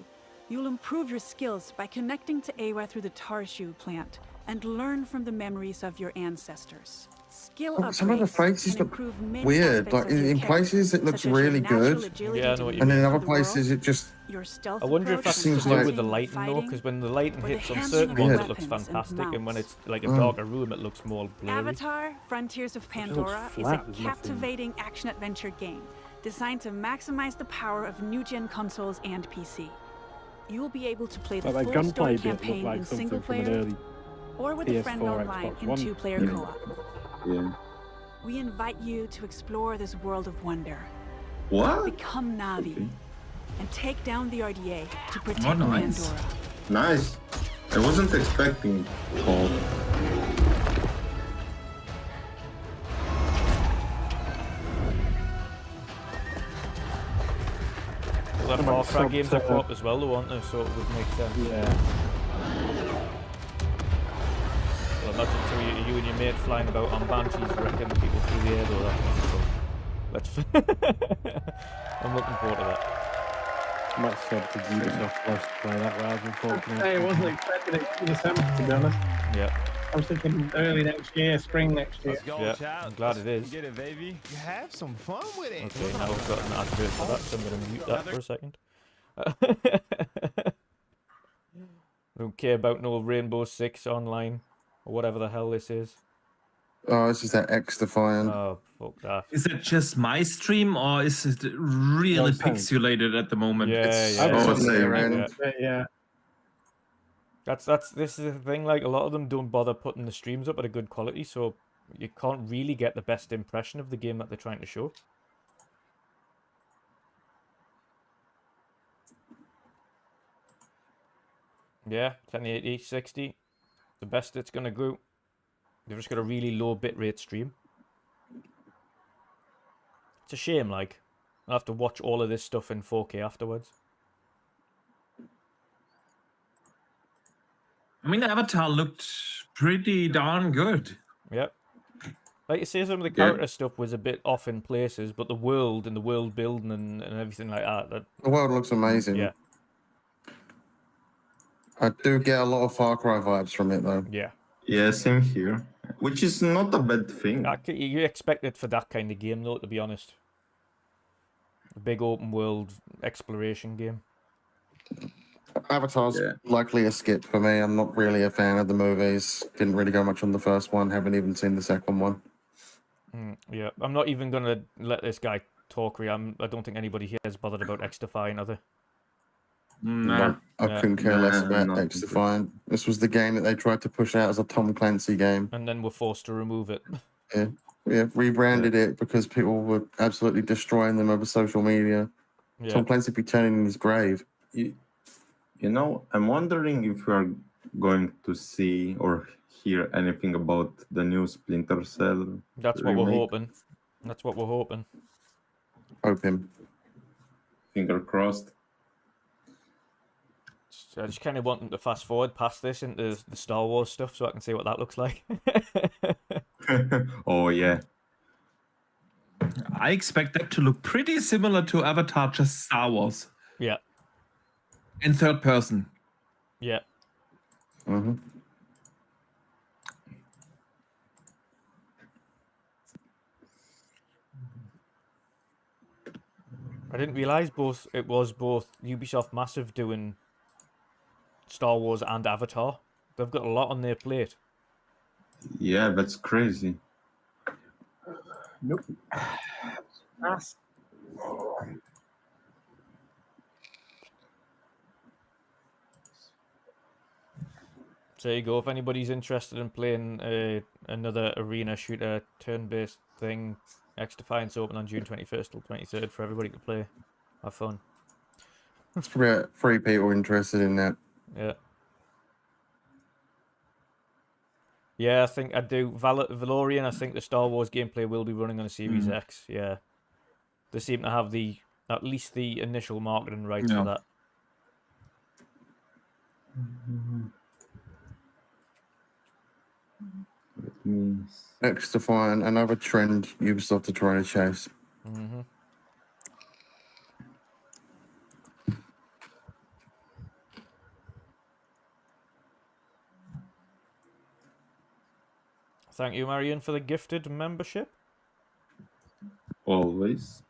you'll improve your skills by connecting to Awa through the Tarshu plant and learn from the memories of your ancestors. Skill Some of the upgrades faces can look improve many weird. aspects Like of your in character, places it looks such as your really natural good, agility Yeah, I to know what you and then in mean. other the world, places it just your stealth I wonder if approach that's when to seems do like- with the hunting and lighting though, fighting, because when the lighting or the hits on handling certain of ones, weapons it looks and fantastic, and when mounts. it's like a Mm. darker room, it looks more blurry. Avatar: Frontiers of looks Pandora is a flat, there's nothing- captivating action-adventure game designed to maximize the power of new-gen consoles and PC. You will be able to play the Like that full story gunplay bit looked campaign in like something single from an player early or with a friend PS4, online Xbox in One. two-player Yeah. co-op. Yeah. We invite you to explore this world of wonder. What? Become Navi Okay. and take down the RDA to protect Oh, nice. Pandora. Nice. I wasn't expecting Paul. Well, the Somebody Far Cry subbed, games are co-op as well, though, aren't they? So it would make sense. Yeah. Well, imagine you and your mate flying about on banshees, wrecking people through the air, though. That sounds fun. Let's. I'm looking forward to that. I might sub to Ubisoft Plus to play that rather than Fortnite. I wasn't expecting it in December, to be honest. Yeah. I was thinking early next year, spring next year. Yeah, I'm glad it is. Get it, baby. You have some fun with it. Okay, now I've got an advert for that, so I'm going to mute that for a second. I don't care about no Rainbow Six Online, or whatever the hell this is. Oh, this is that X Defiant. Oh, fuck that. Is it just my stream or is it really No, same. pixelated at the moment? Yeah, It's yeah. Oh, yeah. it's their end. Yeah. This is the thing, like, a lot of them don't bother putting the streams up at a good quality, so you can't really get the best impression of the game that they're trying to show. Yeah, 1080, 60. The best it's gonna go. They've just got a really low bitrate stream. It's a shame, like. I'll have to watch all of this stuff in 4K afterwards. I mean, Avatar looked pretty darn good. Yep. Like you say, some of the character stuff was a bit off in places, but the world and the world building and everything like that. The world looks amazing. Yeah. I do get a lot of Far Cry vibes from it, though. Yeah. Yeah, same here. Which is not a bad thing. You expect it for that kind of game, though, to be honest. A big open world exploration game. Avatar's likely a skip for me. I'm not really a fan of the movies. Didn't really go much on the first one. Haven't even seen the second one. Yeah, I'm not even going to let this guy talk. I don't think anybody here is bothered about X Defiant, are they? Nah. I couldn't care less about not X Defiant. This was the game that they tried to push out as a Tom Clancy game. And then we're forced to remove it. Yeah, rebranded it because people were absolutely destroying them over social media. Yeah. Tom Clancy be turning in his grave. You know, I'm wondering if we are going to see or hear anything about the new Splinter Cell. That's what we're remake. hoping. That's what we're hoping. Hope him. Finger crossed. So I just kind of want them to fast forward past this into the Star Wars stuff so I can see what that looks like. Oh, yeah. I expect that to look pretty similar to Avatar, just Star Wars. Yeah. In third person. Yeah. Mm-hmm. I didn't realise it was both Ubisoft Massive doing Star Wars and Avatar. They've got a lot on their plate. Yeah, that's crazy. Nope. That's... So there you go. If anybody's interested in playing another arena shooter turn-based thing, X Defiance open on June 21st till 23rd for everybody to play. Have fun. It's about 3 people interested in that. Yeah. Yeah, I think I do. Valorian, I think the Star Wars gameplay will be running on a Series X. Yeah. They seem to have at least the initial marketing rights for that. X Defiant, another trend Ubisoft are trying to chase. Mm-hmm. I Thank you, Marion, for the gifted membership. Always.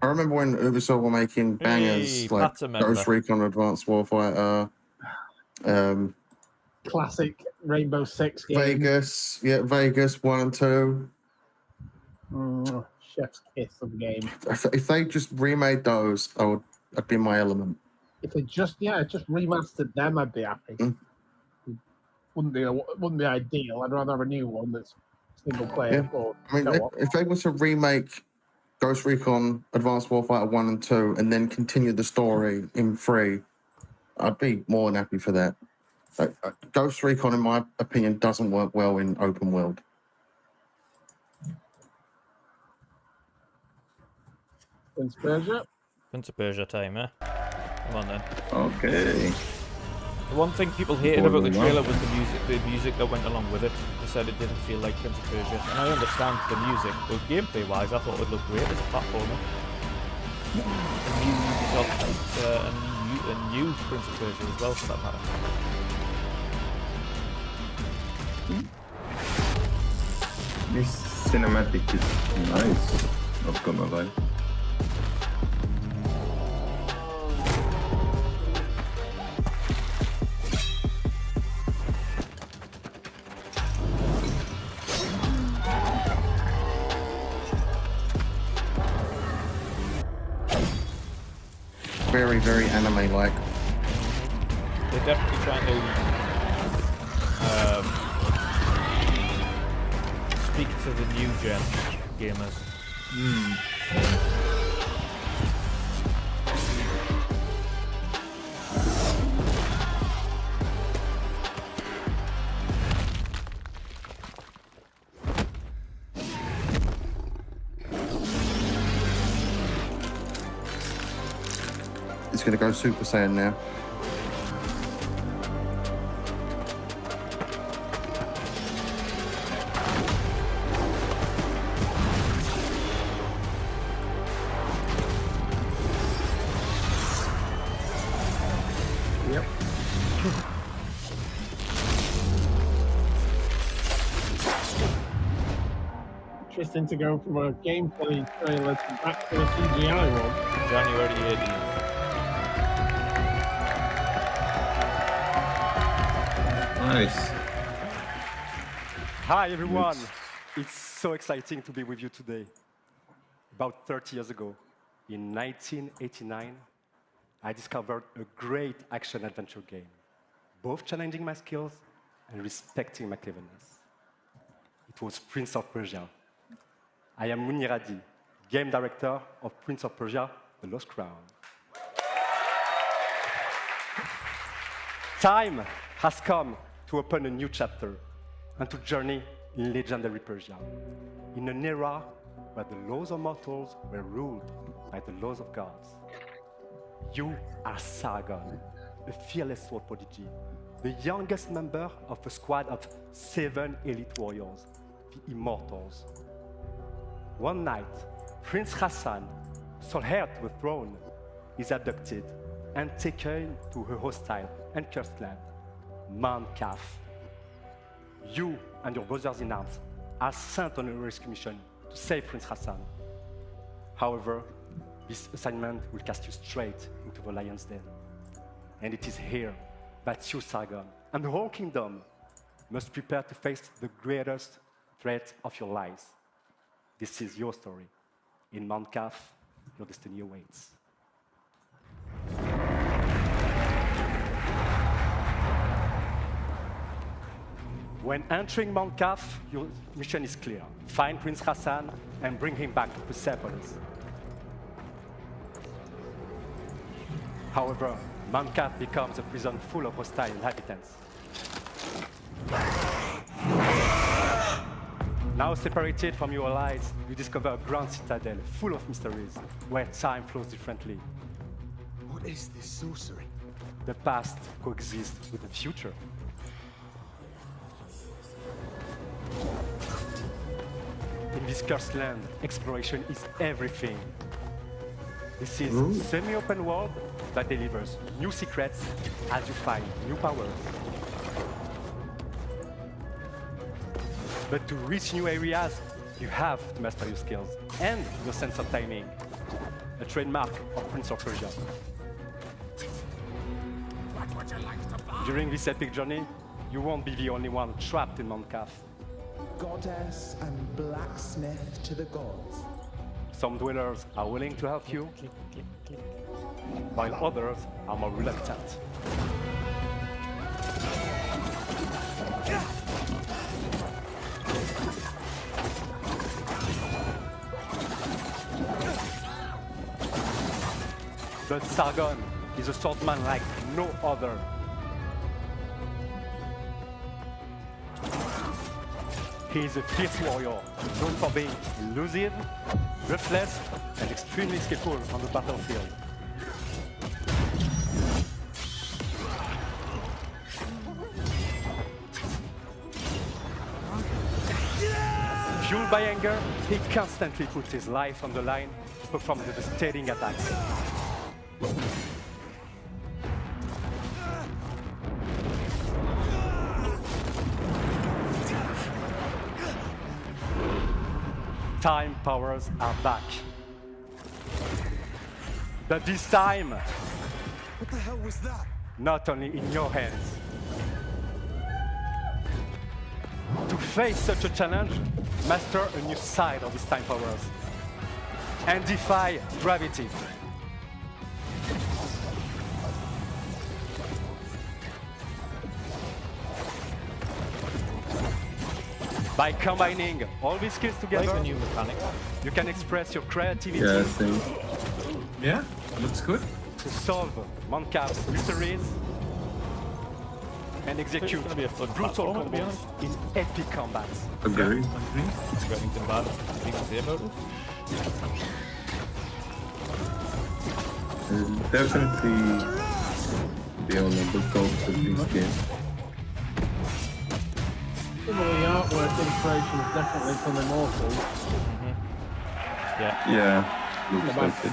I remember when Ubisoft were making bangers Hey, like Pat's a member. Ghost Recon Advanced Warfighter, Classic Rainbow Six game. Vegas 1 and 2. Chef's kiss of the game. If they just remade those, I'd be in my element. If they just remastered them, I'd be happy. Wouldn't be ideal. I'd rather have a new one that's single player. Yeah. Or I mean, if they were to remake Ghost Recon Advanced Warfighter 1 and 2 and then continue the story in 3, I'd be more than happy for that. Ghost Recon, in my opinion, doesn't work well in open world. Prince of Persia. Prince of Persia time, eh? Come on then. Okay. The one thing people hated about the trailer was the music that went along with it. They said it didn't feel like Prince of Persia, and I understand the music, but gameplay-wise, I thought it looked great as a platformer. A new Ubisoft, a new Prince of Persia as well, for that matter. This cinematic is nice, not gonna lie. Very, very anime-like. They're definitely trying to speak to the new gen gamers. It's going to go Super Saiyan now. Yep. Interesting to go from a gameplay trailer to back to a CGI one. January 18th. Nice. Hi everyone. It's so exciting to be with you today. About 30 years ago, in 1989, I discovered a great action-adventure game, both challenging my skills and respecting my cleverness. It was Prince of Persia. I am Mwmu, game director of Prince of Persia: The Lost Crown. Time has come to open a new chapter and to journey in legendary Persia, in an era where the laws of mortals were ruled by the laws of gods. You are Sargon, a fearless sword prodigy, the youngest member of a squad of 7 elite warriors, the Immortals. One night, Prince Hassan, sole heir to the throne, is abducted and taken to a hostile and cursed land, Mount Kaf. You and your brothers in arms are sent on a rescue mission to save Prince Hassan. However, this assignment will cast you straight into the lion's den. And it is here that you, Sargon, and the whole kingdom must prepare to face the greatest threat of your lives. This is your story. In Mount Kaf, your destiny awaits. When entering Mount Kaf, your mission is clear. Find Prince Hassan and bring him back to Persepolis. However, Mount Kaf becomes a prison full of hostile inhabitants. Now separated from your allies, you discover a grand citadel full of mysteries, where time flows differently. What is this sorcery? The past coexists with the future. In this cursed land, exploration is everything. This is a semi-open world that delivers new secrets as you find new powers. But to reach new areas, you have to master your skills and your sense of timing, a trademark of Prince of Persia. During this epic journey, you won't be the only one trapped in Mount Kaf. Goddess and blacksmith to the gods. Some dwellers are willing to help you, while others are more reluctant. But Sargon is a swordsman like no other. He is a fierce warrior, known for being elusive, ruthless, and extremely skillful on the battlefield. Fueled by anger, he constantly puts his life on the line to perform devastating attacks. Time powers are back. But this time, What the hell was that? not only in your hands. To face such a challenge, master a new side of his time powers and defy gravity. By combining all these skills together, Like the new mechanic. you can express your creativity Yeah, same. Yeah, looks good. to solve Monkap's mysteries and execute It's gonna be a fun brutal platformer, to be combos honest. in epic combats. Agree. You got anything bad you can say about it? Definitely be on the good talks of this game. Some of the artwork inspiration is definitely from Immortal. Yeah. Yeah, looks like it.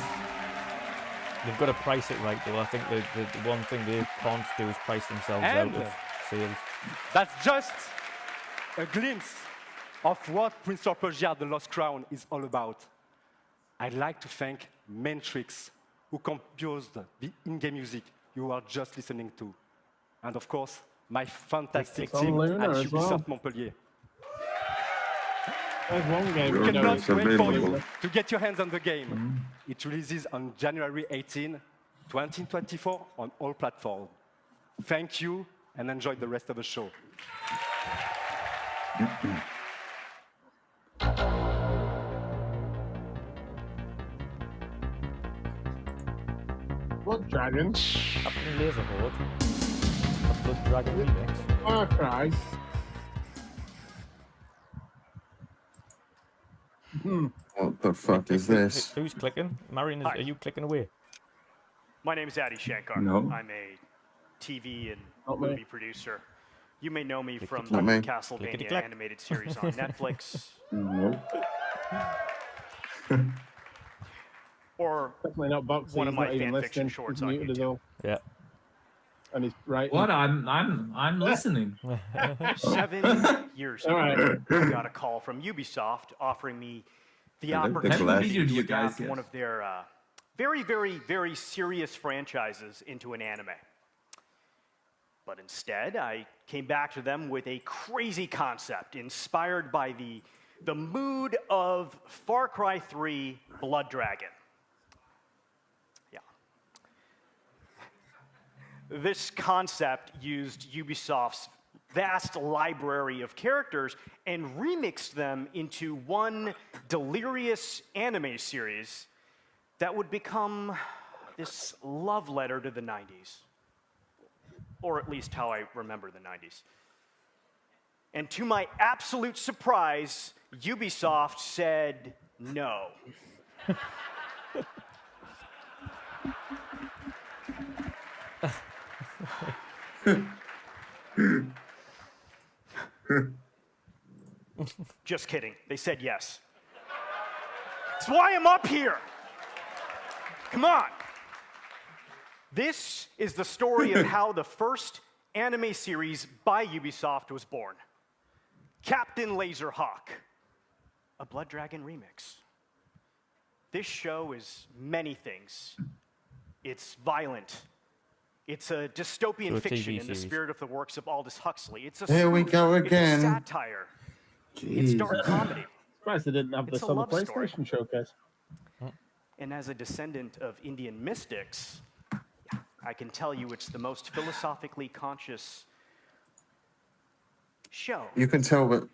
They've got to price it right though. I think the one thing they can't do is price themselves And out of sales. that's just a glimpse of what Prince of Persia: The Lost Crown is all about. I'd like to thank Matrix, who composed the in-game music you are just listening to. And of course, my fantastic It's on team Luna at as Ubisoft well. Montpellier. There's one game Sure, we know Cannot it's wait for you available. to get your hands on the game. It releases on January 18, 2024 on all platforms. Thank you and enjoy the rest of the show. Blood Dragon. Captain Laser Horde. A Blood Dragon remix. Far Cry. What the fuck is this? Who's clicking? Marion, are you clicking away? My name is Adi Shankar. No. I'm a TV and Not me. movie producer. You may know me from Not the me. Castlevania Clickety-clack. animated series on Netflix, Nope. or Definitely not boxing. one of he's my not even fan fiction listening. shorts He's on muted as YouTube. well. Yeah. And he's right. What? I'm listening. 7 years ago, All right. I got a call from Ubisoft offering me the I like the opportunity glass. Video to to you guys, adapt yes. one of their very, very, very serious franchises into an anime. But instead, I came back to them with a crazy concept inspired by the mood of Far Cry 3 Blood Dragon. Yeah. This concept used Ubisoft's vast library of characters and remixed them into one delirious anime series that would become this love letter to the 90s. Or at least how I remember the 90s. And to my absolute surprise, Ubisoft said no. Just kidding. They said yes. That's why I'm up here. Come on. This is the story of how the first anime series by Ubisoft was born. Captain Laserhawk, a Blood Dragon remix. This show is many things. It's violent. It's a dystopian So a fiction TV in the series. spirit of the works of Aldous Huxley. It's a Here we spoof. go It's a again. satire. It's dark comedy. Surprised they didn't have It's this a on the love story. PlayStation showcase. And as a descendant of Indian mystics, I can tell you it's the most philosophically conscious show. You can tell that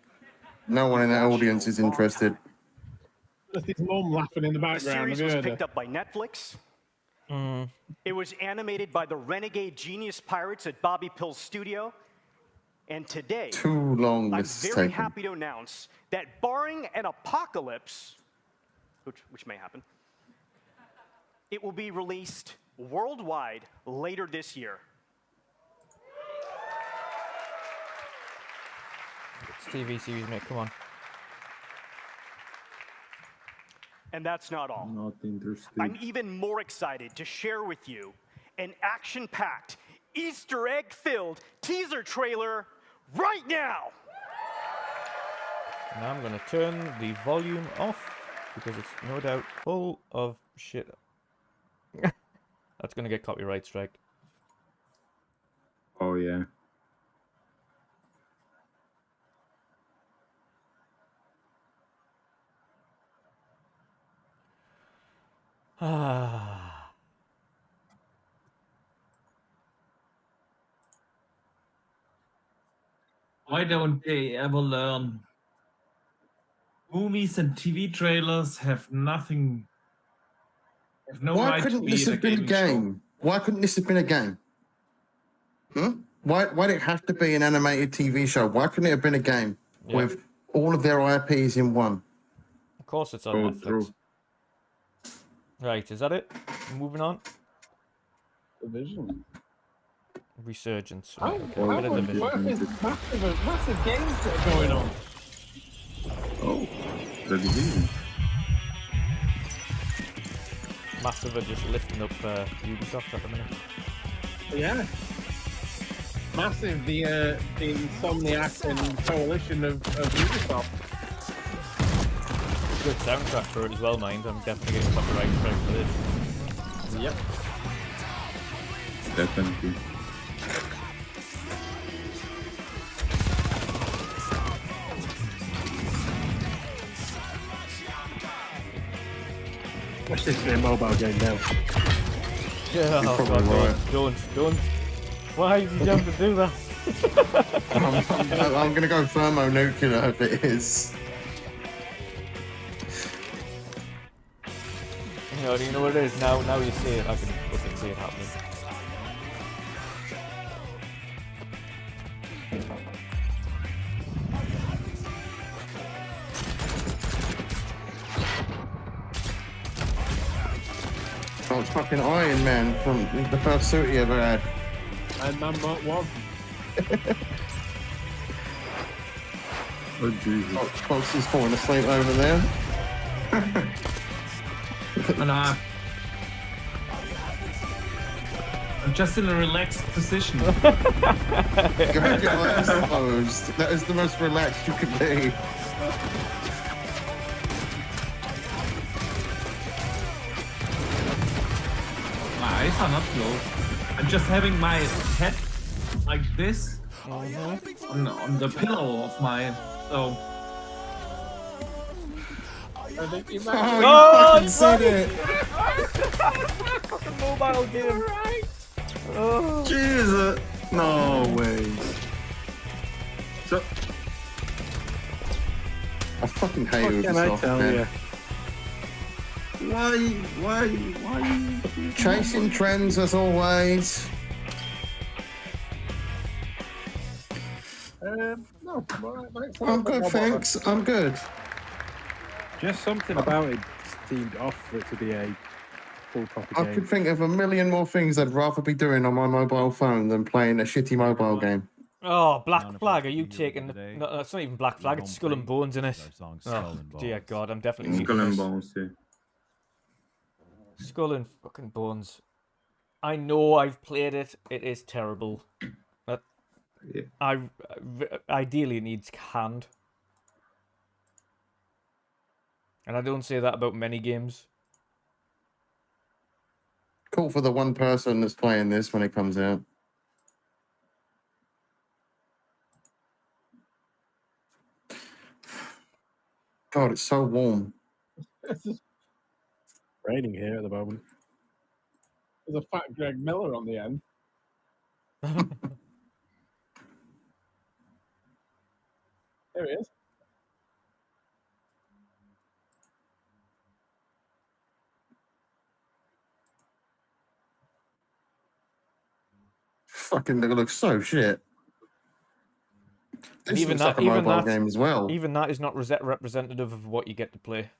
no one in the audience is interested. Just his mum laughing in the The background. series Have you was heard picked her? up by Netflix. It was animated by the renegade genius pirates at Bobby Pill's studio. And today, Too long I'm this is very taking. happy to announce that barring an apocalypse, which may happen, it will be released worldwide later this year. It's TV series, mate. Come on. And that's not all. Not interested. I'm even more excited to share with you an action-packed, Easter egg-filled teaser trailer right now. Now I'm going to turn the volume off because it's no doubt full of shit. That's going to get copyright strike. Oh yeah. Ah. Why don't they ever learn? Movies and TV trailers have nothing. Have no Why right to couldn't be this in a have been a gaming show. game? Why couldn't this have been a game? Why did it have to be an animated TV show? Why couldn't it have been a game with all of their IPs in one? Of course it's on Netflix. Right, is that it? Moving on. Division. Resurgence. How, Right, okay, how we'll get much into work Division. is massive games that are going on? Oh, the Division. Massive are just lifting up Ubisoft at the minute. Yeah. Massive, the Insomniac and coalition of Ubisoft. Good soundtrack for it as well, mind. I'm definitely getting copyright strike for this. Yep. Definitely. Watch this be a mobile game now. Yeah, You're oh probably God, right. don't. Why did you have to do that? I'm going to go thermonuclear if it is. You know what it is? Now you see it, I can fucking see it happening. Oh, it's fucking Iron Man from the first suit he ever had. And Man Mark 1. Oh Jesus. Oh, Fox is falling asleep over there. And I'm just in a relaxed position. Go get your eyes closed. That is the most relaxed you could be. My eyes are not closed. I'm just having my head like this on the pillow of my. So I think you Oh, you fucking said it. Fucking mobile game. Oh. Jesus. No way. So I fucking hate What can I Ubisoft, tell man. you? why? Chasing trends as always. No, I'm alright, thanks. I'm good, thanks. I'm good. Just something about it seemed off for it to be a full proper I game. could think of a million more things I'd rather be doing on my mobile phone than playing a shitty mobile game. Oh, Black Flag, are you taking... No, it's not even Black Flag, it's Skull and Bones, in it? Oh, dear God, I'm definitely... Skull and Bones, yeah. Skull and fucking Bones. I know I've played it, it is terrible. But Yeah. ideally it needs canned. And I don't say that about many games. Cool for the one person that's playing this when it comes out. God, it's so warm. It's raining here at the moment. There's a fat Greg Miller on the end. There he is. Fucking, they look so shit. And This even looks that, like a mobile game as well. Even that is not representative of what you get to play.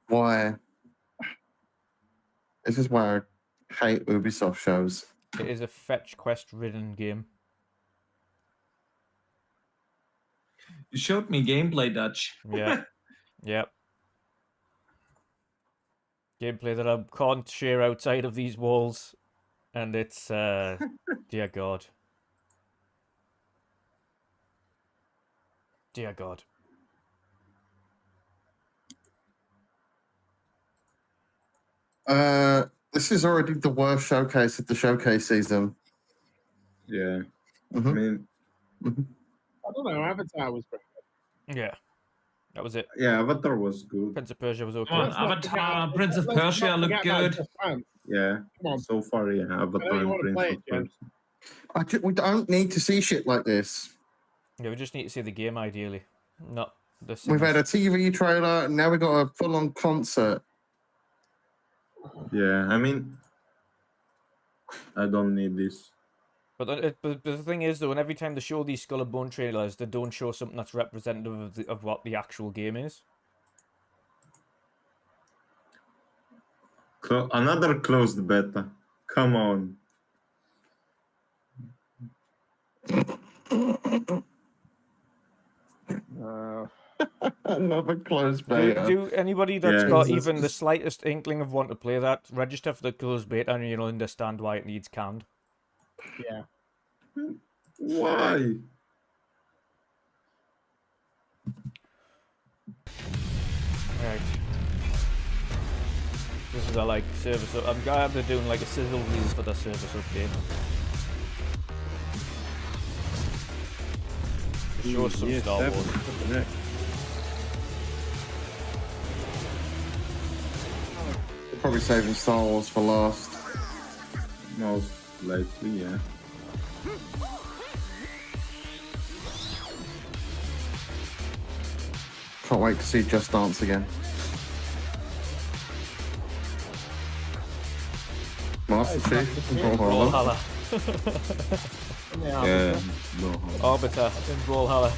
Why? This is why I hate Ubisoft shows. It is a fetch quest ridden game. You showed me gameplay, Dutch. Yeah. Yep. Gameplay that I can't share outside of these walls. And it's, dear God. Dear God. This is already the worst showcase of the showcase season. Yeah. Mhm. I mean, I don't know. Avatar was pretty good. Yeah. That was it. yeah, Avatar was good. Prince of Persia was okay. Come on, Avatar, Prince of Persia looked good. Yeah. Come on. So far, yeah, Avatar you and wanna Prince play of it, Jen. Persia. We don't need to see shit like this. Yeah, we just need to see the game ideally. Not the We've had a sims. TV trailer, and now we've got a full-on concert. Yeah, I mean, I don't need this. But the thing is, though, and every time they show these Skull and Bone trailers, they don't show something that's representative of what the actual game is. Another closed beta. Come on. Another closed beta. Do anybody that's Yeah. got even the slightest inkling of wanting to play that, register for the closed beta and you'll understand why it needs canned. Yeah. Why? Right. This is a like service up. I'm glad they're doing like a sizzle reel for the service update. Show us some Star Wars. They're probably saving Star Wars for last. Most likely, yeah. Can't wait to see Just Dance again. Master Chief, Brawlhalla. Yeah, no. Arbiter in Brawlhalla.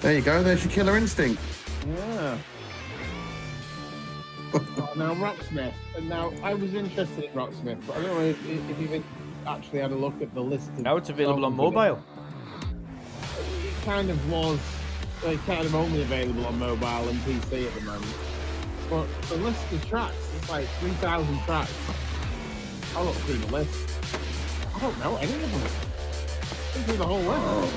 There you go, there's your Killer Instinct. Yeah. Now Rocksmith, and now I was interested in Rocksmith, but I don't know if you've actually had a look at the list. Now it's available on songs with mobile. It kind of was, kind of only available on mobile and PC at the moment. But the list of tracks, it's like 3,000 tracks. I'll look through the list. I don't know any of them. Look through the whole list.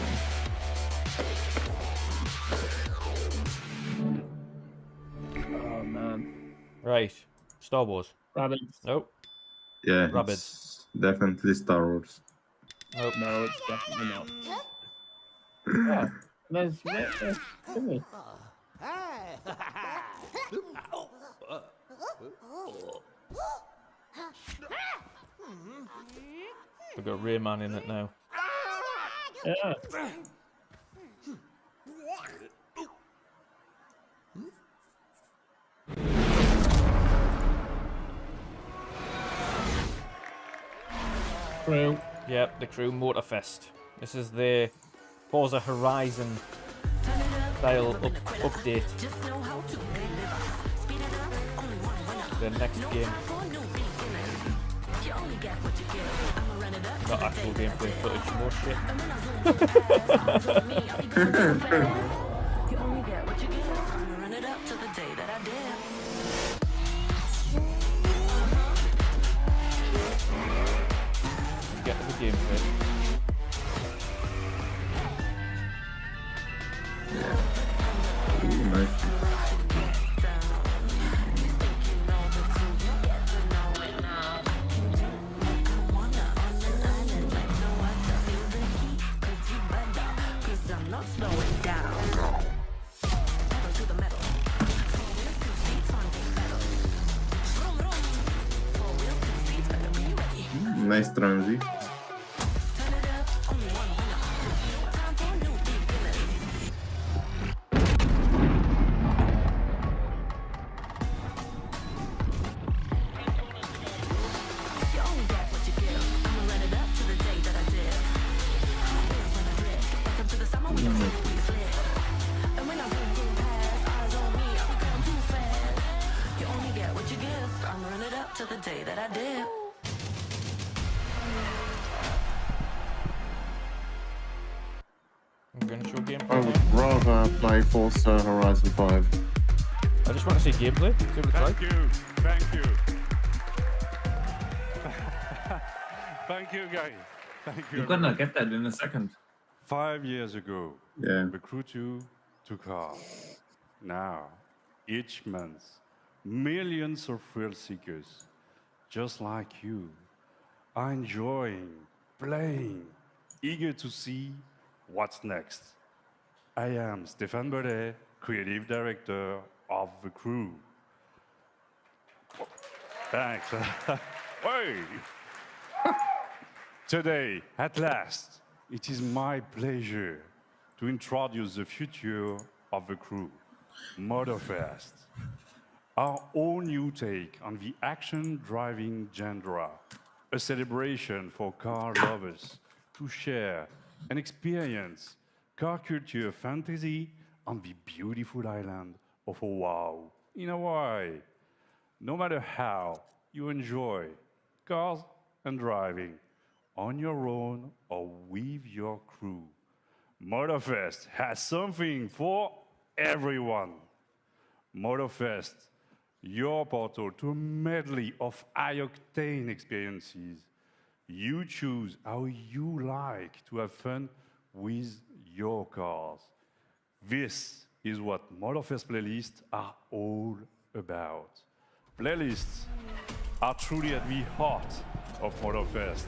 Oh man. Right. Star Wars. Rabbids. Nope. Yeah, Rabbids. it's definitely Star Wars. Nope. No, it's definitely not. Yeah. There's Timmy. We've got Rayman in it now. Yeah. Crew. Yep, the Crew Motorfest. This is the Forza Horizon style update. The next game. Not actual gameplay footage, more shit. Get to the gameplay. Ooh, nice. Nice transit. I'm gonna show gameplay. I would rather play Forza Horizon 5. I just want to see gameplay. See what it's like. Thank you. Thank you, guys. Thank you. You're gonna get that in a second. 5 years ago, Yeah. the Crew 2 took off. Now, each month, millions of thrill seekers, just like you, are enjoying, playing, eager to see what's next. I am Stéphane Bellet, Creative Director of the Crew. Thanks. Hey! Today, at last, it is my pleasure to introduce the future of the Crew, Motorfest, our own new take on the action driving genre, a celebration for car lovers to share and experience car culture fantasy on the beautiful island of Oahu in Hawaii. No matter how you enjoy cars and driving, on your own or with your crew, Motorfest has something for everyone. Motorfest, your portal to a medley of high-octane experiences. You choose how you like to have fun with your cars. This is what Motorfest playlists are all about. Playlists are truly at the heart of Motorfest.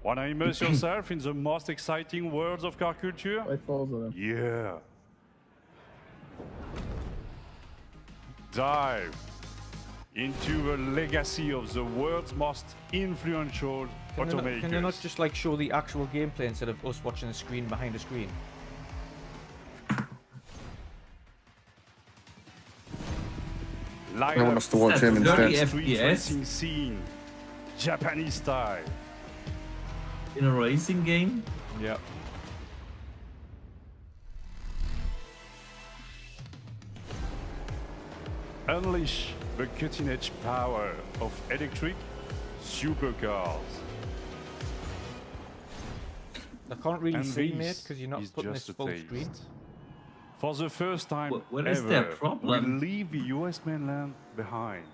Want to immerse yourself in the most exciting worlds of car culture? Yeah. Dive into the legacy of the world's most influential automakers. Can they not just like show the actual gameplay instead of us watching the screen behind the screen? I want us to watch him instead. Street racing scene, Japanese style. In a racing game? Yeah. Unleash the cutting-edge power of electric supercars. I can't really And see, this mate, because you're not is putting this just a full taste. screen. For the first time What ever, is their problem? we leave the US mainland behind.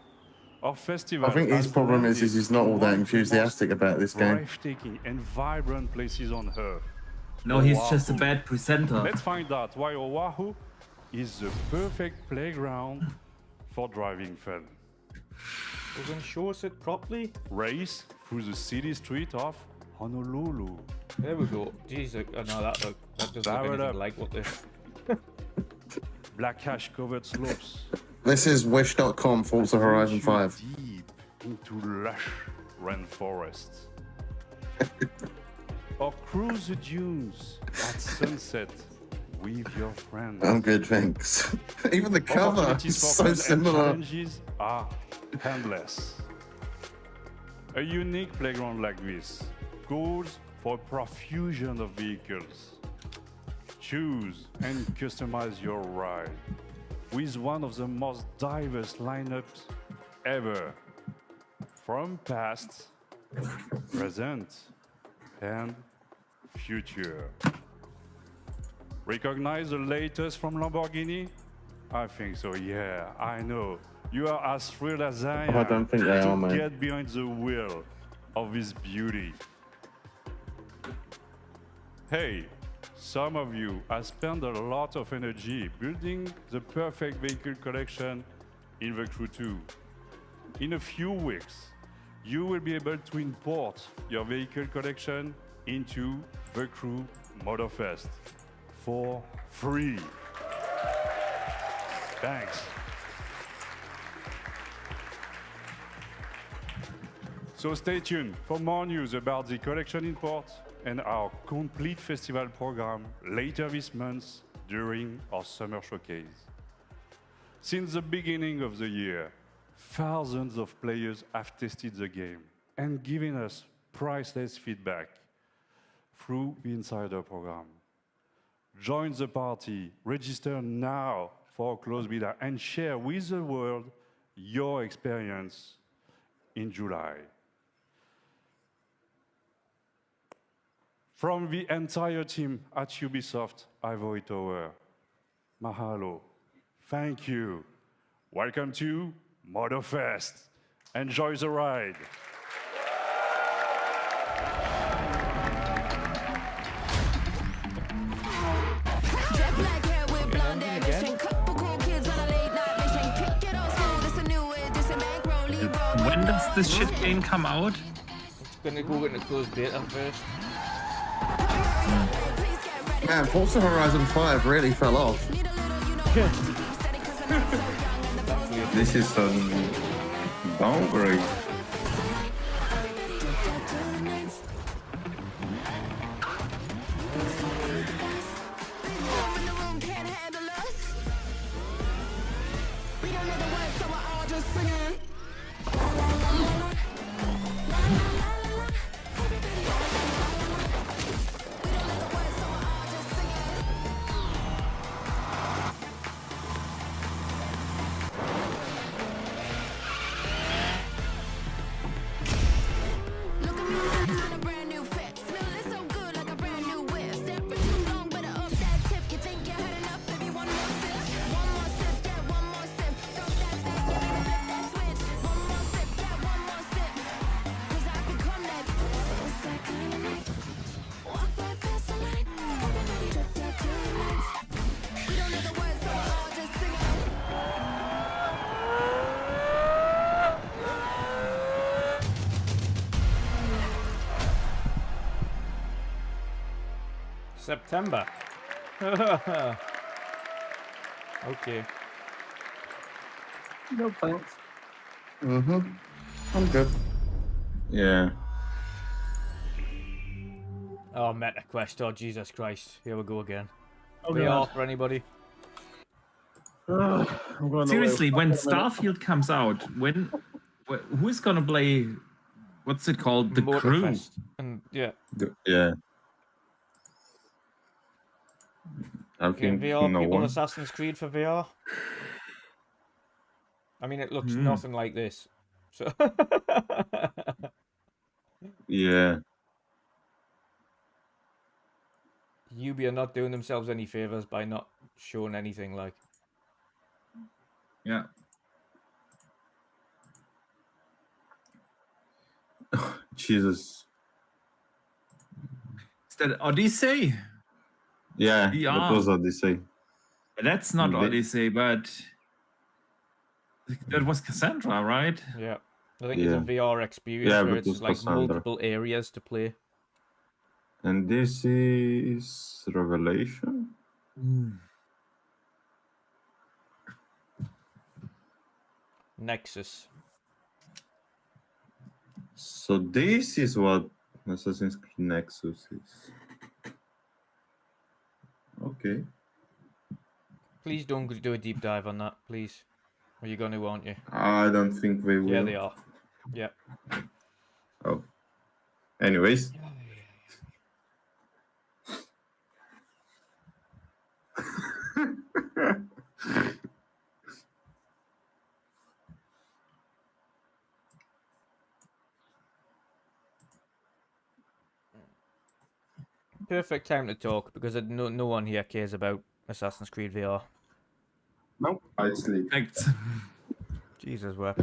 Our festival I think his has problem is landed he's not all in that one of the enthusiastic most about this game. breathtaking and vibrant places on Earth. No, he's just a Oahu. bad presenter. Let's find out why Oahu is the perfect playground for driving fun. We're going to show us it properly. Race through the city street of Honolulu. There we go. Jeez, I know that doesn't look Power anything up. like what the... Black ash covered slopes. This is Wish.com Forza Horizon 5. Deep into lush rainforests. Or cruise the dunes at sunset with your friends. I'm good, thanks. Even the cover Opportunities is for so fun and similar. challenges are endless. A unique playground like this calls for a profusion of vehicles. Choose and customize your ride with one of the most diverse lineups ever, from past, present, and future. Recognize the latest from Lamborghini? I think so, yeah, I know. You are as thrilled as I am I don't think they to are, mate. get behind the wheel of this beauty. Hey, some of you have spent a lot of energy building the perfect vehicle collection in the Crew 2. In a few weeks, you will be able to import your vehicle collection into the Crew Motorfest for free. Thanks. So stay tuned for more news about the collection import and our complete festival program later this month during our summer showcase. Since the beginning of the year, thousands of players have tested the game and given us priceless feedback through the Insider program. Join the party, register now for a closed beta, and share with the world your experience in July. From the entire team at Ubisoft Ivory Tower, mahalo, thank you. Welcome to Motorfest. Enjoy the ride. When does this shit game come out? It's gonna go into closed beta first. Man, Forza Horizon 5 really fell off. This is a downgrade. September. Okay. No thanks. I'm good. Yeah. Oh, Meta Quest. Oh, Jesus Christ. Here we go again. Oh, VR God. for anybody. Seriously, when Starfield comes out, who's gonna play? What's it called? The Crew. Motorfest. And yeah. Yeah. I Yeah, think VR no people one. Assassin's Creed for VR. I mean, it looks nothing like this. So Yeah. Ubi are not doing themselves any favors by not showing anything like. Yeah. Jesus. Is that Odyssey? Yeah, VR. that was Odyssey. That's not They- Odyssey, but that was Cassandra, right? Yeah. I think it's a VR experience Yeah, where but it's it's like Cassandra. multiple areas to play. And this is Revelation. Nexus. So this is what Assassin's Creed Nexus is. Okay. Please don't do a deep dive on that, please. Or you're going to, aren't you? I don't think they will. Yeah, they are. Yeah. Oh. Anyways. Perfect time to talk because no one here cares about Assassin's Creed VR. Nope, I sleep. Jesus wept.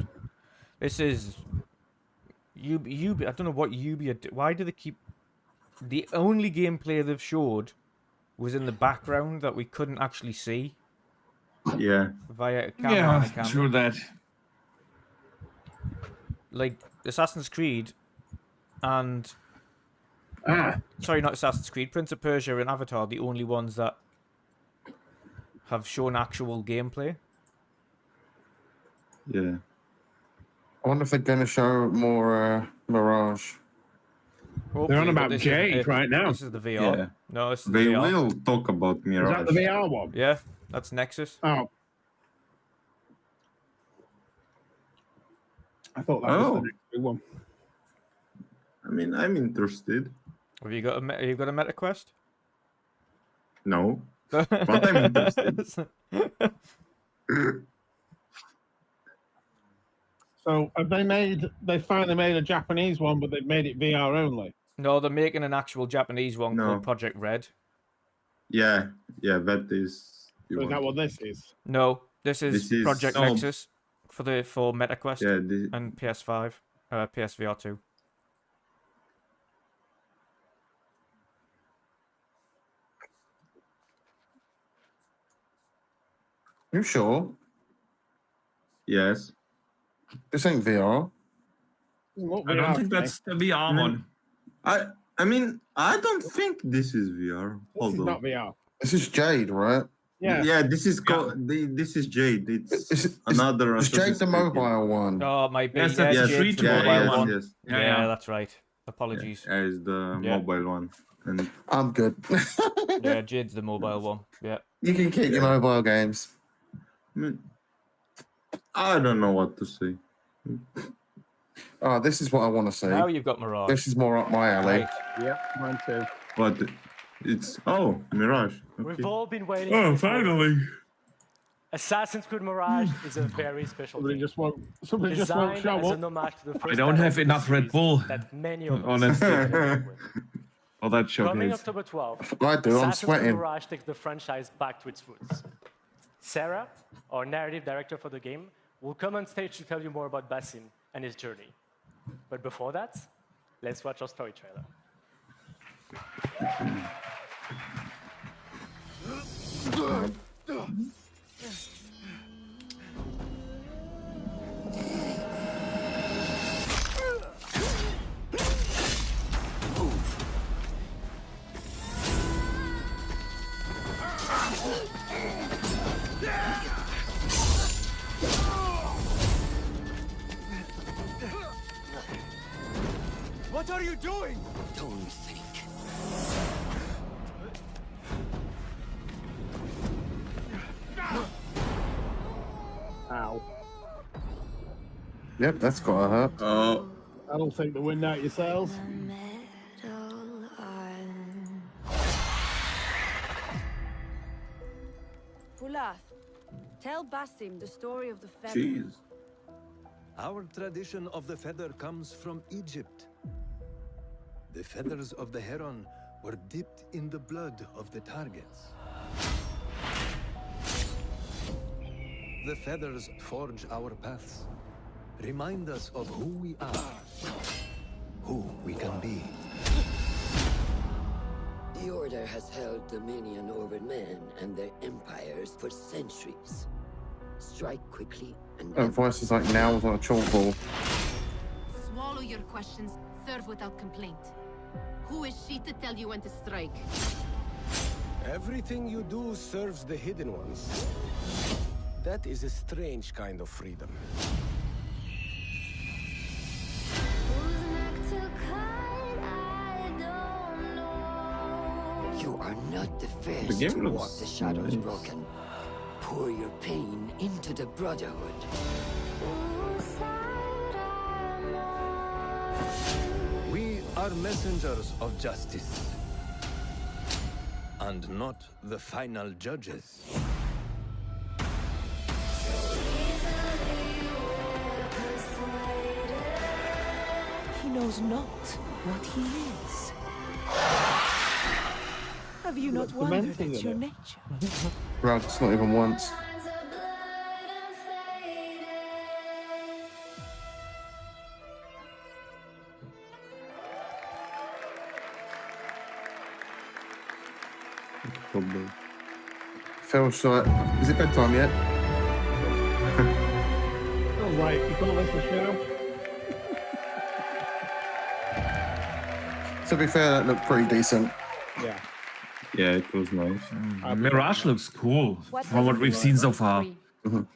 This is Ubi. I don't know what Ubi. Why do they keep the only gameplay they've showed was in the background that we couldn't actually see. Yeah. Via a camera and a camera. True that. Like Assassin's Creed and sorry, not Assassin's Creed, Prince of Persia and Avatar, the only ones that have shown actual gameplay. Yeah. I wonder if they're going to show more Mirage. They're on about This Jade isn't it. right now. This is the VR. Yeah. No, this is They the VR. will talk about Mirage. Is that the VR one? Yeah, that's Nexus. Oh. I thought that was the next big one. I mean, I'm interested. Have you got a Meta Quest? No. But I'm interested. So have they finally made a Japanese one, but they've made it VR only? No, they're making an actual Japanese one called Project Red. Yeah, that is. So is that what this is? No, this is Project Nexus for MetaQuest and PS5, PSVR 2. You sure? Yes. This ain't VR. I don't think that's the VR one. I mean, I don't think this is VR. This is not VR. This is Jade, right? Yeah. Yeah, this is this is Jade. It's another. Is Jade the mobile one? Oh, my bad. Yes, that's Jade's free the to mobile mobile one. Yes. Yeah, that's right. Apologies. Yeah, it's the mobile one. And I'm good. Yeah, Jade's the mobile one. Yeah. You can keep your mobile games. I mean, I don't know what to say. Oh, this is what I want to see. Now you've got Mirage. This is more up my alley. Right. Yep, mine too. But it's Mirage. Okay. We've all been waiting. Oh, for this moment. finally. Assassin's Creed Mirage is a very special Somebody game. just won't show Designed as up. an homage to the first I don't have enough Red Bull. that many of us Honestly. grew up with. Well, that Coming showcase. October 12th, I do, I'm Assassin's Creed sweating. Mirage takes the franchise back to its roots. Sarah, our narrative director for the game, will come on stage to tell you more about Basim and his journey. But before that, let's watch our story trailer. What are you doing? Don't think. Ow. Yep, that's gotta hurt. I don't think the wind out yourselves. Fulath, tell Basim the story of the feather. Jeez. Our tradition of the feather comes from Egypt. The feathers of the heron were dipped in the blood of the targets. The feathers forge our paths, remind us of who we are, who we can be. The Order has held dominion over men and their empires for centuries. Strike quickly and Her voice is like nails on a chalkboard. Swallow your questions, serve without complaint. Who is she to tell you when to strike? Everything you do serves the hidden ones. That is a strange kind of freedom. you are not the first The game to walk looks the shadows nice. broken. Pour your pain into the Brotherhood. We are messengers of justice, and not the final judges. He knows not what he is. Have you not wondered at your nature? Right, it's not even once. Probably. Feels like, is it bedtime yet? Feels like you can't miss the show. To be fair, that looked pretty decent. Yeah. Yeah, it was nice. Mirage looks cool from what we've seen so far. One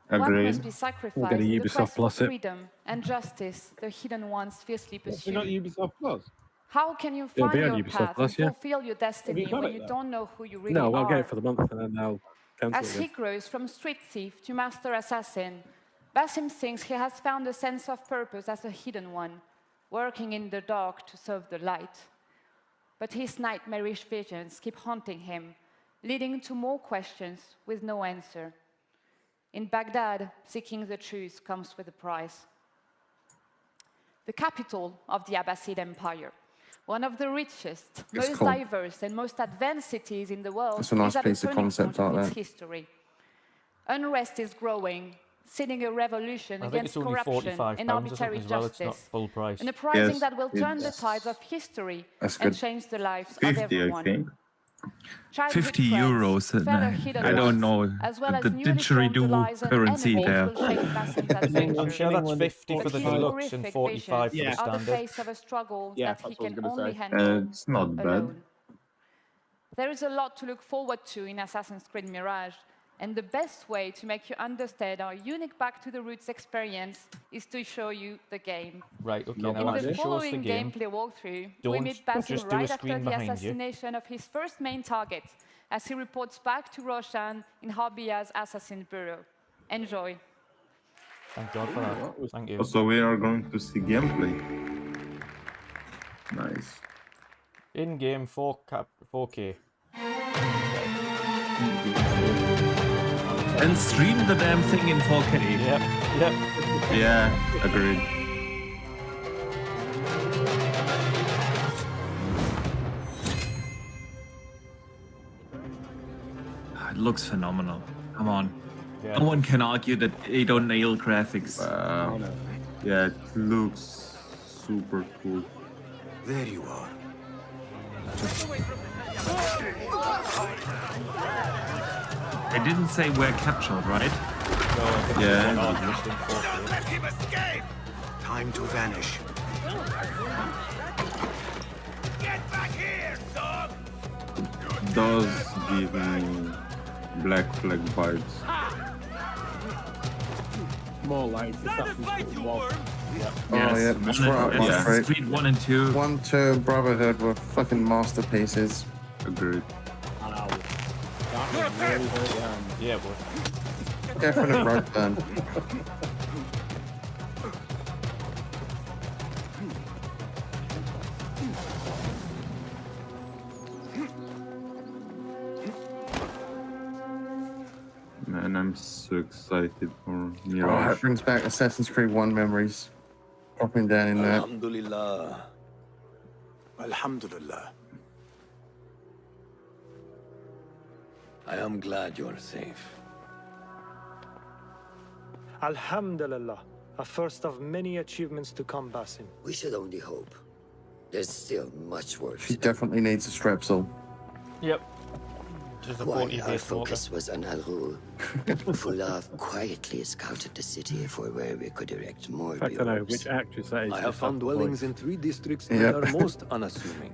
Agreed. must be sacrificed get a in the Ubisoft quest for Plus it. freedom and justice the hidden ones fiercely What's we got pursue. Ubisoft Plus? How can you It'll find be on your Ubisoft path Plus, and yeah. fulfill your destiny got when it, you though? don't know who you really No, I'll get are? it for the month and then I'll cancel As it he again. grows from street thief to master assassin, Basim thinks he has found a sense of purpose as a hidden one, working in the dark to serve the light. But his nightmarish visions keep haunting him, leading to more questions with no answer. In Baghdad, seeking the truth comes with a price. The capital of the Abbasid Empire, one of the richest, most cool. diverse and most advanced cities in the world, It's a nice is at a piece of turning concept point of art, its that. history. Unrest is growing, seeding a revolution I think against it's only corruption £45 and or arbitrary something as well. It's not justice. full price. An uprising Yes, that will turn the it's- tides of history That's and good. change the lives of 50, everyone. I think. Childhood 50 friends, euros. And fellow hidden I don't ones, know. as well as The newly didgeridoo formed allies and currency enemies there. will shape Basim's I'm adventures. sure that's 50 for But the his deluxe and horrific 45 for the visions are the standard. face of a struggle Yeah, that he that's what I was can gonna only say. handle It's not bad. alone. There is a lot to look forward to in Assassin's Creed Mirage, and the best way to make you understand our unique Back to the Roots experience is to show you the game. Right, okay, Not now bad. In the actually show us the following game. gameplay walkthrough, we Don't meet Basim just do a right after screen the behind you. assassination of his first main target, as he reports back to Roshan in Harbiya's assassin bureau. Enjoy. Thank God for that. Thank you. So we are going to see gameplay. Nice. In-game 4K. And stream the damn thing in 4K. Yep, yep. Yeah, agreed. It looks phenomenal. Come on. Yeah. No one can argue that they don't nail graphics. Wow. Yeah, it looks super cool. There you are. They didn't say we're captured, right? Yeah. Let him escape! Time to vanish. Get back here, dog! Does give me Black Flag vibes. More like Assassin's Creed 1. Oh, Yes, yeah, that's right. Assassin's Creed 1 and 2. 1, 2, Brotherhood were fucking masterpieces. Agreed. Wow. That was really, really, Yeah, boy. Definite road burn. Man, I'm so excited for Oh, Mirage. it brings back Assassin's Creed 1 memories. Dropping down in there. Alhamdulillah. Alhamdulillah. I am glad you're safe. Alhamdulillah, a first of many achievements to come, Basim. We should only hope. There's still much work. She definitely needs a strepsil. Yep. Just a While 40 our base focus was on Al Ghul, Fulaf quietly scouted the city for where we could erect more In fact, I know bureaus. which actress that is. I have found dwellings in 3 districts that Yep. are most unassuming.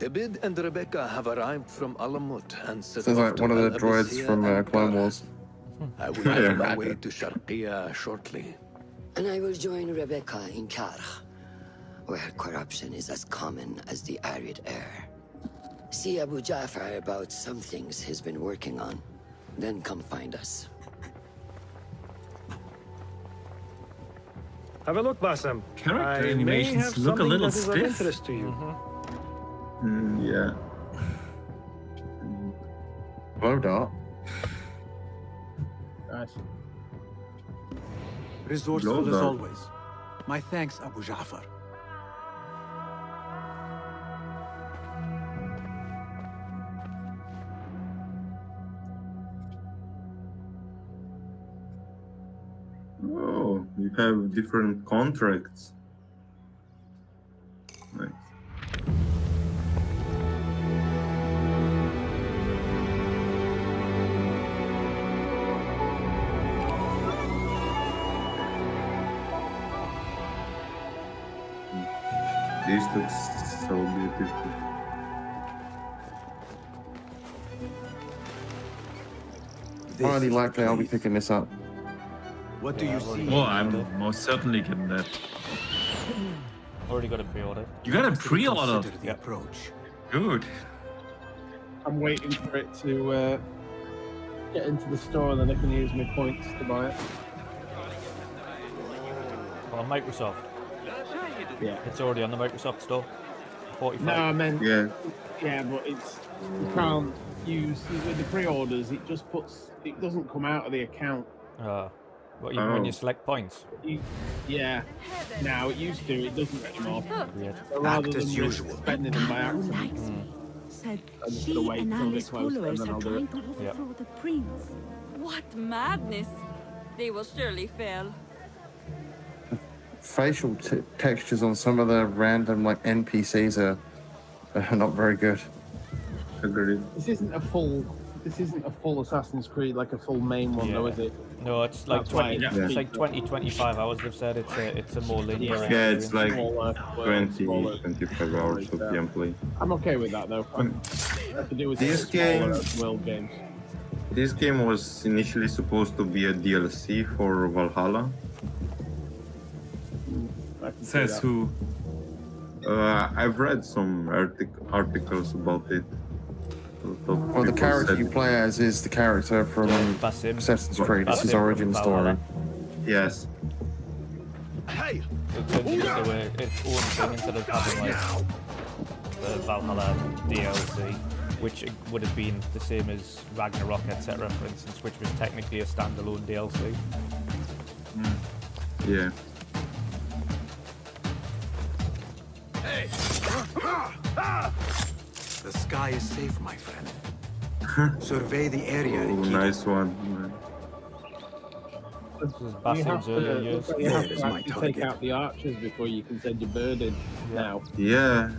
Abid and Rebecca have arrived from Alamut and set Sounds off like to one of the Al droids Abyssinia from and Clone Kara. Wars. I will be on my way to Sharqiya shortly. And I will join Rebecca in Karkh, where corruption is as common as the arid air. See Abu Ja'far about some things he's been working on. Then come find us. Have a look, Basim. Character I may animations have look a something little that is of stiff. interest to you. Yeah. Blow dart. Nice. Resourceful Blow as dart. always. My thanks, Abu Ja'far. Oh, you have different contracts. Nice. This looks so beautiful. Highly likely I'll be picking this up. What do you see? Oh, I'm most certainly getting that. Already got a pre-order. You got a pre-order? The approach. Good. I'm waiting for it to get into the store, and then I can use my points to buy it. On Microsoft. Yeah. It's already on the Microsoft store. 45. No, I meant Yeah. yeah, but it's you can't use with the pre-orders. It just it doesn't come out of the account. What, even when you select points? Yeah. Now it used to. It doesn't anymore. Weird. So rather Act than as usual. spending them by accident, Said I'm just she gonna wait and till they Alice close and followers then are I'll do trying it. to overthrow the prince. What madness! They will surely fail. Facial textures on some of the random like NPCs are not very good. Agreed. This isn't a full Assassin's Creed, like a full main one, though, is it? No, it's like That's why 20. it's It's cheap. like 20-25 hours. They've said it's a more linear. Yeah, it's like experience. 20-25 hours of gameplay. I'm okay with that, though. I could do with This smaller game- world games. This game was initially supposed to be a DLC for Valhalla. Says who? I've read some articles about it. Well, the character you play as is the character from Basim. Assassin's Creed. It's his Basim origin from story. Valhalla. Yes. It turns into its own thing instead of having like the Valhalla DLC, which would have been the same as Ragnarok, etc., for instance, which was technically a standalone DLC. Yeah. The sky is safe, my friend. Survey the area and keep Nice one. This is You Basim's have to, earlier years. you have There's to my actually take target. out the archers before you can send your bird in. Now, Yeah.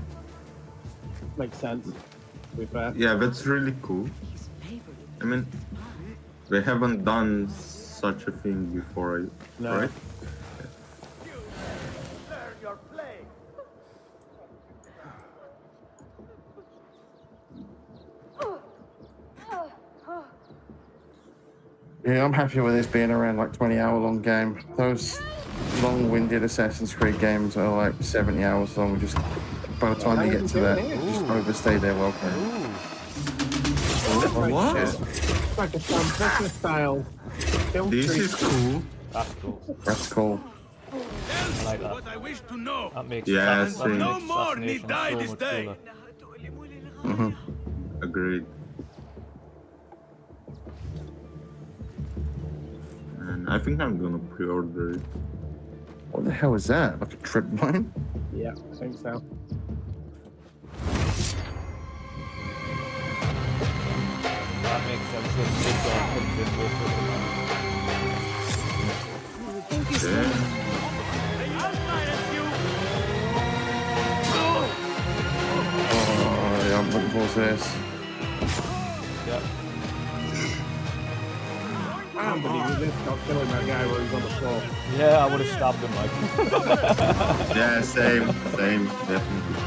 makes sense. To be fair. Yeah, that's really cool. I mean, they haven't done such a thing before, No. right? Yeah, I'm happy with this being around like 20-hour long game. Those long-winded Assassin's Creed games are like 70 hours long. Just by the time you get to that, just overstay their welcome. What? It's like a Transformer style. film This treat. is cool. That's cool. That's cool. I like that. That makes Yeah, that same. makes assassination so much cooler. Agreed. And I think I'm gonna pre-order it. What the hell is that? Like a trip mine? Yeah, I think so. That makes sense. When Big Dog comes in with it. Oh, yeah, I'm looking forward to this. Yep. I can't believe this not killing that guy when he's on the floor. Yeah, I would have stabbed him, like. Yeah, same, definitely.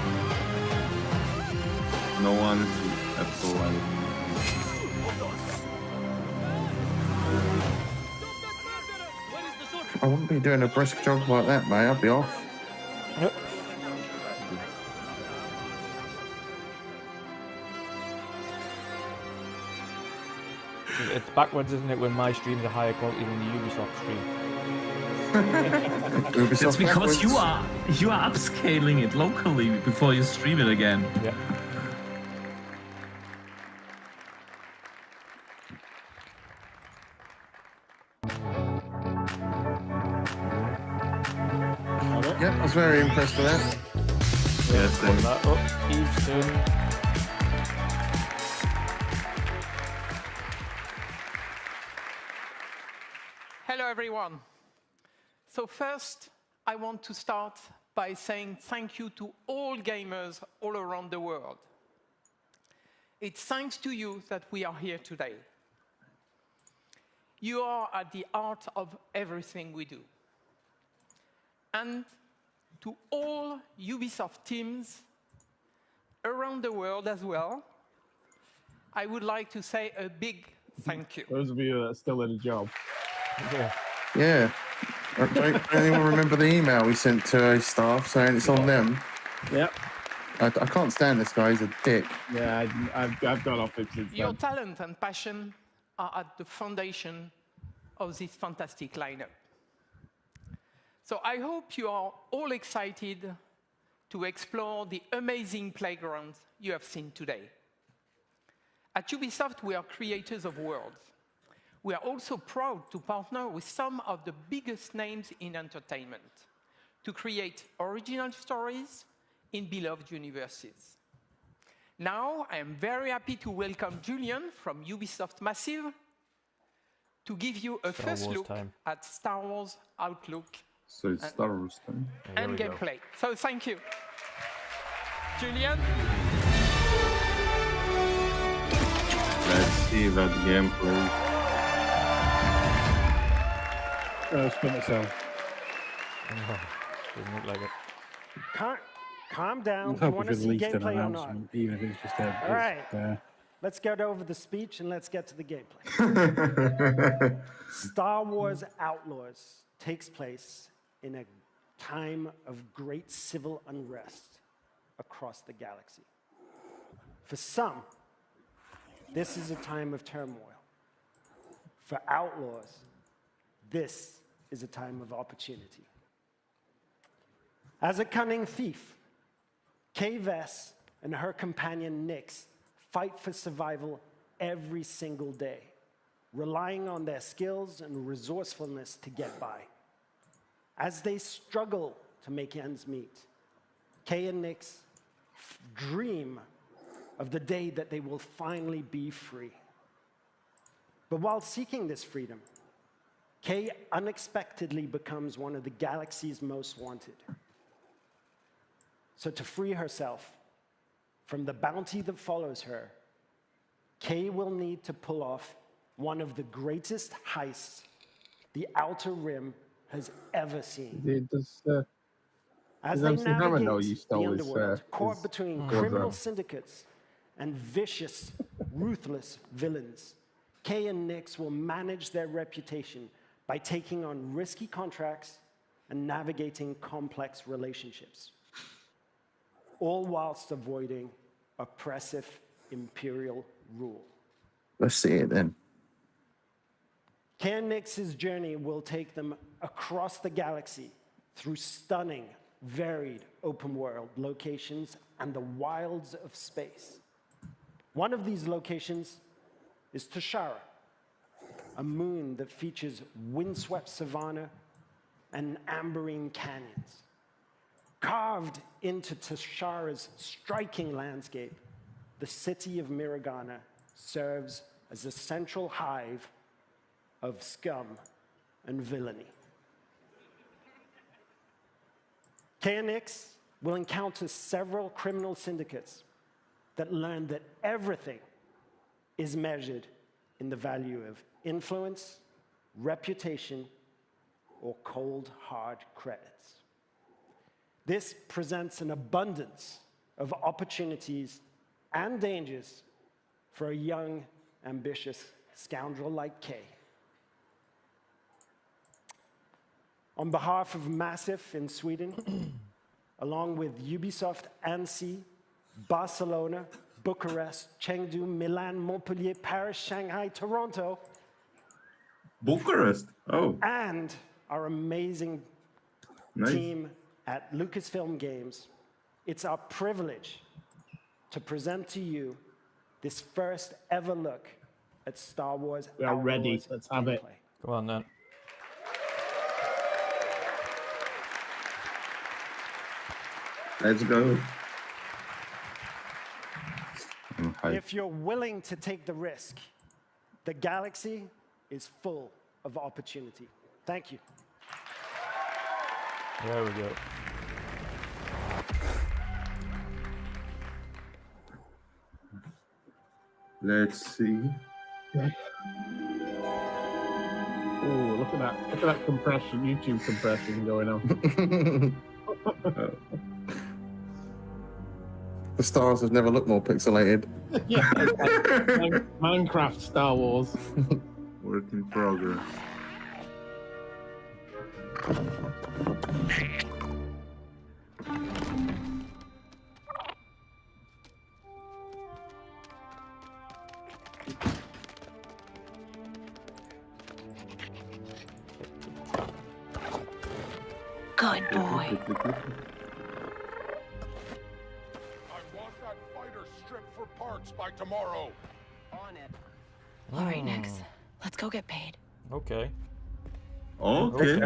No one at all. I wouldn't be doing a brisk jog like that, mate. I'd be off. Yep. It's backwards, isn't it, when my streams are higher quality than the Ubisoft stream? It's because you are upscaling it locally before you stream it again. Yeah. Yep, I was very impressed with that. Yes, Put that up. Eve's turn. Hello, everyone. So first, I want to start by saying thank you to all gamers all around the world. It's thanks to you that we are here today. You are at the heart of everything we do. And to all Ubisoft teams around the world as well, I would like to say a big thank you. Those of you that are still in a job. Yeah. Don't anyone remember the email we sent to our staff saying it's on them? Yep. I can't stand this guy. He's a dick. Yeah, I've gone off him since Your then. talent and passion are at the foundation of this fantastic lineup. So I hope you are all excited to explore the amazing playground you have seen today. At Ubisoft, we are creators of worlds. We are also proud to partner with some of the biggest names in entertainment to create original stories in beloved universes. Now, I am very happy to welcome Julian from Ubisoft Massive to give you a first look at Star Wars Outlook So it's Star Wars time. and gameplay. So thank you. Julian? Let's see that gameplay. Spin itself. Doesn't look like it. Calm down. I'm You want to hoping see it's at least an gameplay or not? announcement, even if it's just a. All right. Let's get over the speech and let's get to the gameplay. Star Wars Outlaws takes place in a time of great civil unrest across the galaxy. For some, this is a time of turmoil. For Outlaws, this is a time of opportunity. As a cunning thief, Kay Vess and her companion Nyx fight for survival every single day, relying on their skills and resourcefulness to get by. As they struggle to make ends meet, Kay and Nyx dream of the day that they will finally be free. But while seeking this freedom, Kay unexpectedly becomes one of the galaxy's most wanted. So to free herself from the bounty that follows her, Kay will need to pull off one of the greatest heists the Outer Rim has ever seen. As they navigate the underworld, caught between criminal syndicates and vicious, ruthless villains, Kay and Nyx will manage their reputation by taking on risky contracts and navigating complex relationships, all whilst avoiding oppressive imperial rule. Let's see it then. Kay and Nyx's journey will take them across the galaxy through stunning, varied open-world locations and the wilds of space. One of these locations is Tashara, a moon that features windswept savanna and amberine canyons. Carved into Tashara's striking landscape, the city of Miragana serves as a central hive of scum and villainy. Kay and Nyx will encounter several criminal syndicates that learn that everything is measured in the value of influence, reputation, or cold, hard credits. This presents an abundance of opportunities and dangers for a young, ambitious scoundrel like Kay. On behalf of Massive in Sweden, along with Ubisoft Annecy, Barcelona, Bucharest, Chengdu, Milan, Montpellier, Paris, Shanghai, Toronto, Bucharest. Oh. and our amazing Nice. team at Lucasfilm Games, it's our privilege to present to you this first ever look at Star Wars We are ready. Outlaws Let's have it. gameplay. Come on then. Let's go. If you're willing to take the risk, the galaxy is full of opportunity. Thank you. There we go. Let's see. Oh, look at that compression, YouTube compression going on. The stars have never looked more pixelated. Yeah, it's like Minecraft Star Wars. Work in progress. Good boy. I want that fighter stripped for parts by tomorrow. On it. All right, Nix. Let's go get paid. Okay. Okay.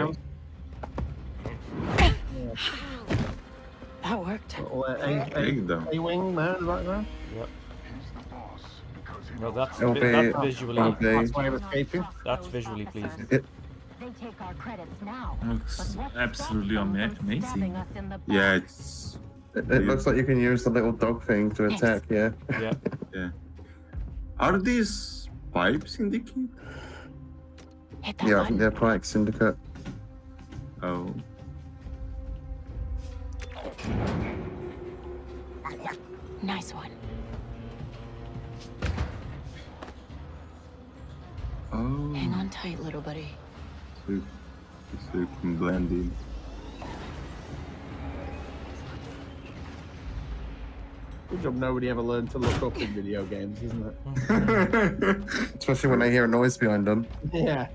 That worked. A-wing there, right there. Yep. Well, that's It'll that's be- visually. it'll be- That's way of escaping. That's visually pleasing. They take our credits now. Looks absolutely amazing. Yeah, it's. It looks like you can use the little dog thing to attack, yeah. Yeah. Yeah. Are these pipes indicate? Yeah, I think they're Pike Syndicate. Oh. Nice one. Oh. Hang on tight, little buddy. So you can blend in. Good job nobody ever learned to look up in video games, isn't it? Especially when they hear a noise behind them. Yeah.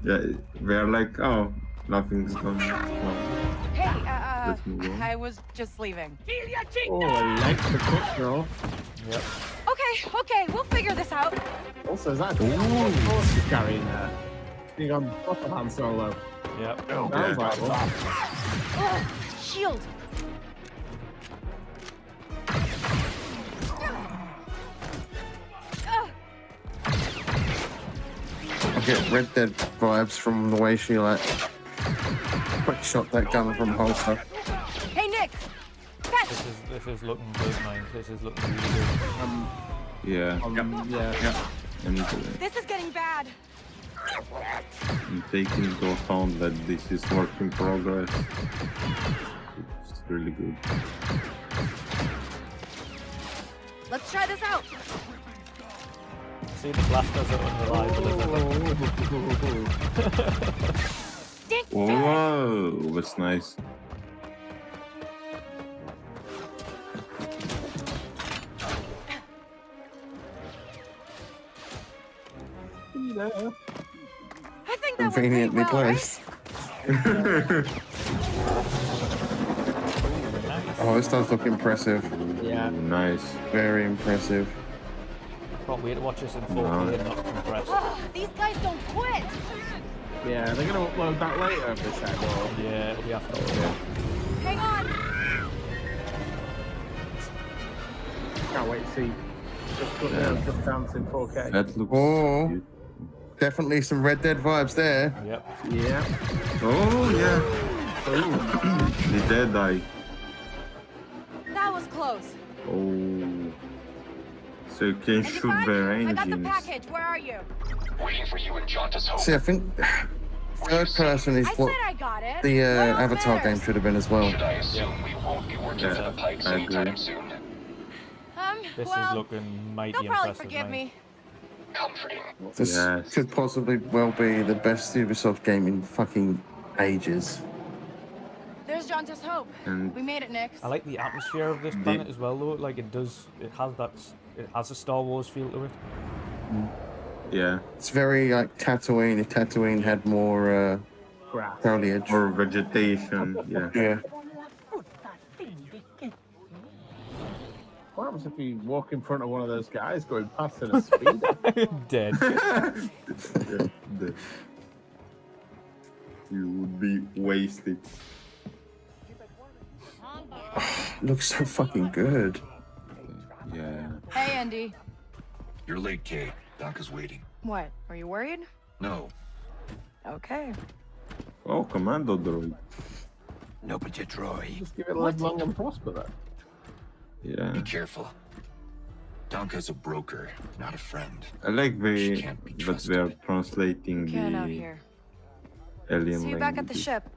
Yeah, they're like, oh, nothing's going on. Hey, Let's move on. I was just leaving. Oh, I like the quick draw. Yep. Okay, we'll figure this out. Also, is that what force you're carrying there? You got proper Han Solo. Yep. Oh, that was viable. Ugh, shield. I get Red Dead vibes from the way she like quick shot that gun from holster. Hey, Nick. Fetch. This is looking good, man. This is looking really good. Yeah. Yeah. And This is getting bad. taking into account that this is work in progress, it's really good. Let's try this out. See, the blasters are unreliable, isn't it? Whoa, that's nice. I think that Conveniently went pretty well, placed. Oh, this does look impressive. Yeah. Nice. Very impressive. Can't wait to watch this in 4K and not compressed. Ugh, these guys don't quit. Yeah, they're gonna upload that later if they said, or... Yeah, it'll be after. Hang on. Can't wait to see. Just dance in 4K. That looks Oh, definitely some Red Dead vibes there. Yep. Yeah. Oh, yeah. The dead eye. That was close. Oh. So you can shoot their I got the engines. package. Where are you? Waiting for you and Jontas Hope. See, I think third person is I what said I got it. the What else Avatar matters? game should have been as well. Should I assume we won't be working for the Pikes I anytime agree. soon? This well, is looking mighty they'll probably impressive, forgive mate. me. Comforting. This Yes. could possibly well be the best Ubisoft game in fucking ages. There's Jontas Hope. And We made it, Nick. I like the atmosphere of this planet as well, though. Like it has a Star Wars feel to it. Yeah. It's very like Tatooine. If Tatooine had more Grass. foliage. Or vegetation. Yeah. Yeah. What happens if you walk in front of one of those guys going past at a speed? Dead. Yeah, dead. You would be wasted. Looks so fucking good. Yeah. Hey, Andy. You're late, Kay. Doc is waiting. What? Are you worried? No. Okay. Oh, commando droid. No, but you droid. Just give it a live long and prosper then. Yeah. Be careful. Donka's a broker, not a friend. I like She can't be that they are translating Get out the here. alien See you back at the language. ship.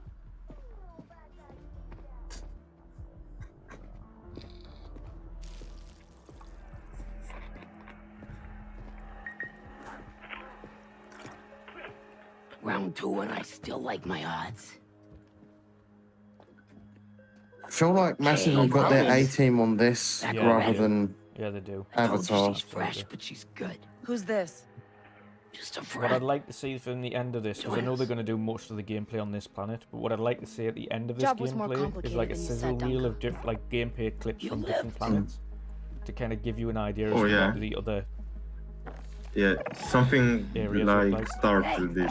Round 2 and I still like my odds. I feel like Massive have got their A team on this rather than Yeah, they do. Avatar. She's fresh, but she's good. Who's this? Just a What friend. I'd like to see from the end of this, because I know they're going to do most of the gameplay on this planet, but what I'd like to see at the end of this Job was more gameplay is complicated like a than you sizzle said, reel of like gameplay clips from different planets to kind of give you an idea as Oh, to yeah. what the other Yeah, something areas look like like. Starfield did.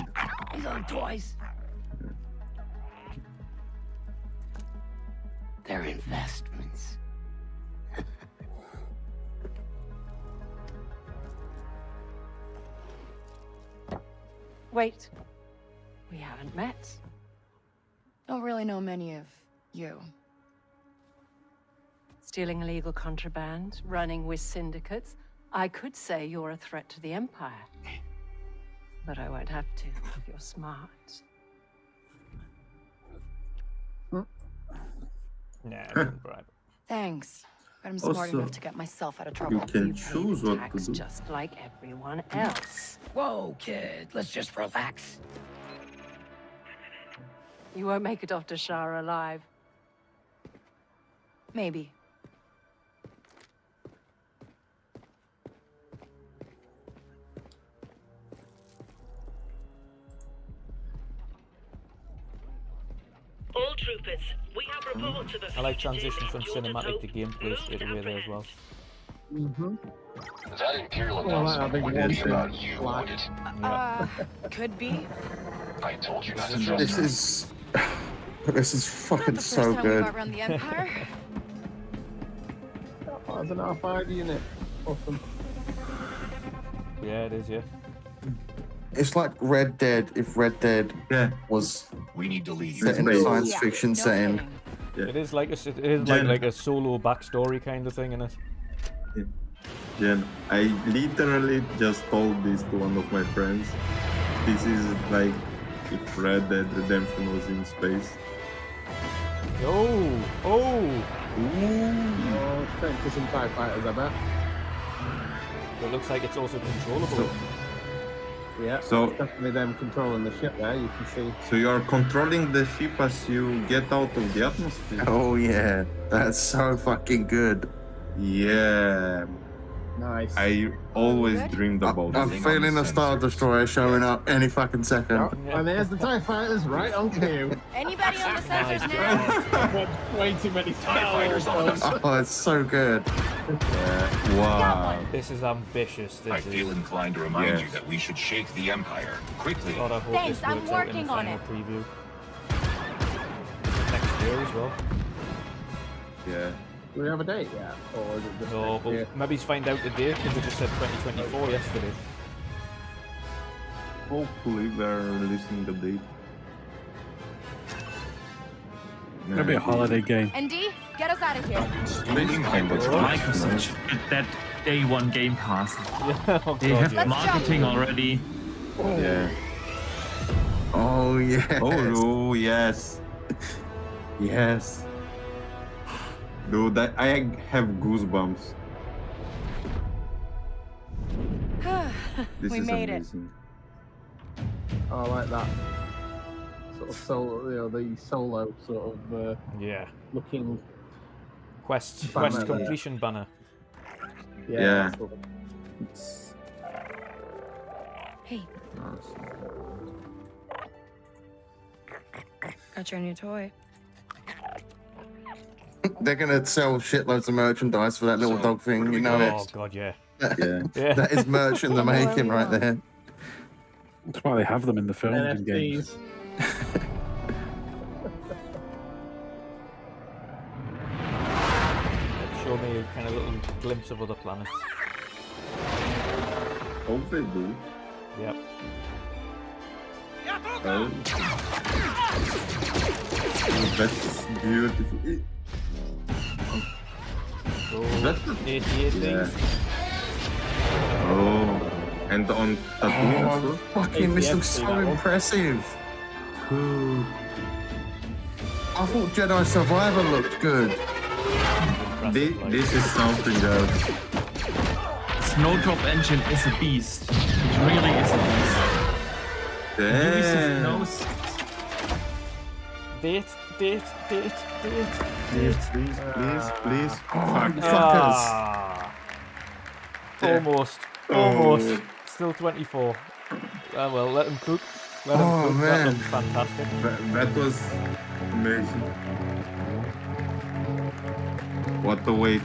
He's on toys. They're investments. Wait. We haven't met. Don't really know many of you. Stealing illegal contraband, running with syndicates. I could say you're a threat to the Empire. But I won't have to if you're smart. Nah, I wouldn't bribe. Thanks. But I'm smart Also, enough to get myself out of trouble. You can You pay choose the what tax to do. just like everyone else. Whoa, kid. Let's just relax. You won't make it off to Shara alive. Maybe. All troopers, we have report to the I like transition from cinematic to gameplay straight away there as well. Mm-hmm. That Imperial Oh, wow, announcement big wouldn't be one. about you, would it? Could be. I told you not to trust This me. is this is fucking First so time we good. got around the Empire. Oh, it's an R5 unit. Awesome. Yeah, it is, yeah. It's like Red Dead if Red Dead was We need to leave. set in a science fiction setting. It is like like a solo backstory kind of thing, isn't it? Jen, I literally just told this to one of my friends. This is like if Red Dead Redemption was in space. Oh! Oh! Oh, straight for some TIE fighters, I bet. It looks like it's also controllable. Yeah, So- it's definitely them controlling the ship there, you can see. So you are controlling the ship as you get out of the atmosphere. Oh yeah, that's so fucking good. Yeah. Nice. I always dreamed about I'm it. feeling a Star Destroyer showing up any fucking second. And there's the TIE fighters right on cue. Anybody on the sensors now? Way too many TIE fighters on us. Oh, it's so good. Wow. This is ambitious. This I is. feel inclined to remind you Yes. that we should shake the Empire quickly. God, I hope Thanks, this I'm works out in working the on final it. preview. Next year as well. Yeah. Do we have a date yet? Or is it just No, next but year? maybe find out the date because they just said 2024 yesterday. Hopefully they're releasing the date. It'll be a holiday game. ND, get us out of here. Microsoft should get that day one Game Pass. Oh, They God, have yeah. marketing already. Yeah. Oh yeah. Oh yes. Yes. Dude, I have goosebumps. This We is made amazing. Oh, I like that. Sort of solo, the solo sort of Yeah. looking. Quest Banner, quest yeah. completion banner. Yeah. Sort of. It's Hey, awesome. got your new toy. They're gonna sell shitloads of merchandise for that little dog thing, you know Oh it. God, yeah. Yeah. That is merch in the making right there. That's why they have them in the films and games. NFTs. Show me a kind of little glimpse of other planets. Hope they do. Yep. Oh. That's beautiful. Oh, That's 88 yeah. things. Oh. And on Tatooine as Oh, well? fucking, this looks so that one. impressive. I thought Jedi Survivor looked good. This is something else. Snowdrop engine is a beast. It really is a beast. Ubisoft knows. Date. Please, please. Fuckers. Almost. Still 24. Well, let him cook. Let him cook. Man. That looked fantastic. That was amazing. What a way to...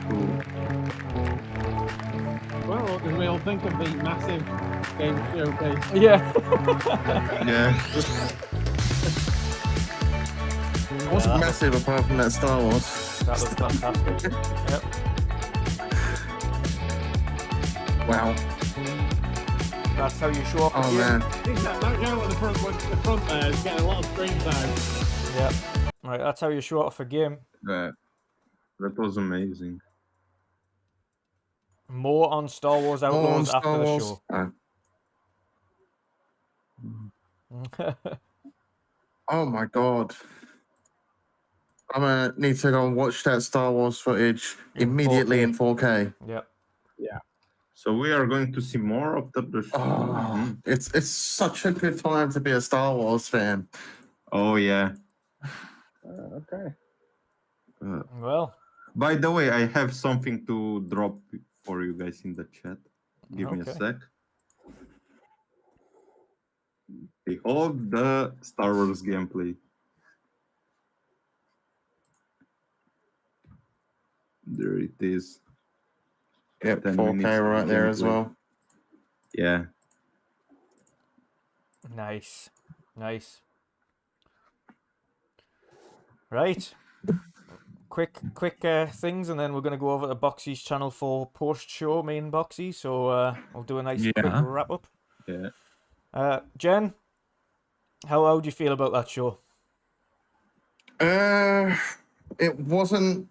Well, what did we all think of the massive game showcase? Yeah. Yeah. It wasn't massive apart from that Star Wars. That looked fantastic. Yep. Wow. That's how you show off. Oh man. That guy at the front there is getting a lot of screen time. Yep. Right, that's how you show off a game. That was amazing. More on Star Wars Outlaws after the show. Oh my god. I'm gonna need to go and watch that Star Wars footage immediately in 4K. Yep. Yeah. So we are going to see more of the show. Oh, it's such a good time to be a Star Wars fan. Oh yeah. Okay. Well. By the way, I have something to drop for you guys in the chat. Give me a sec. Behold the Star Wars gameplay. There it is. Yep, 4K right there as well. Yeah. Nice. Nice. Right. Quick things, and then we're going to go over to Boxy's channel for post-show, main Boxy. So I'll do a nice quick wrap-up. Yeah. Jen, how do you feel about that show? It wasn't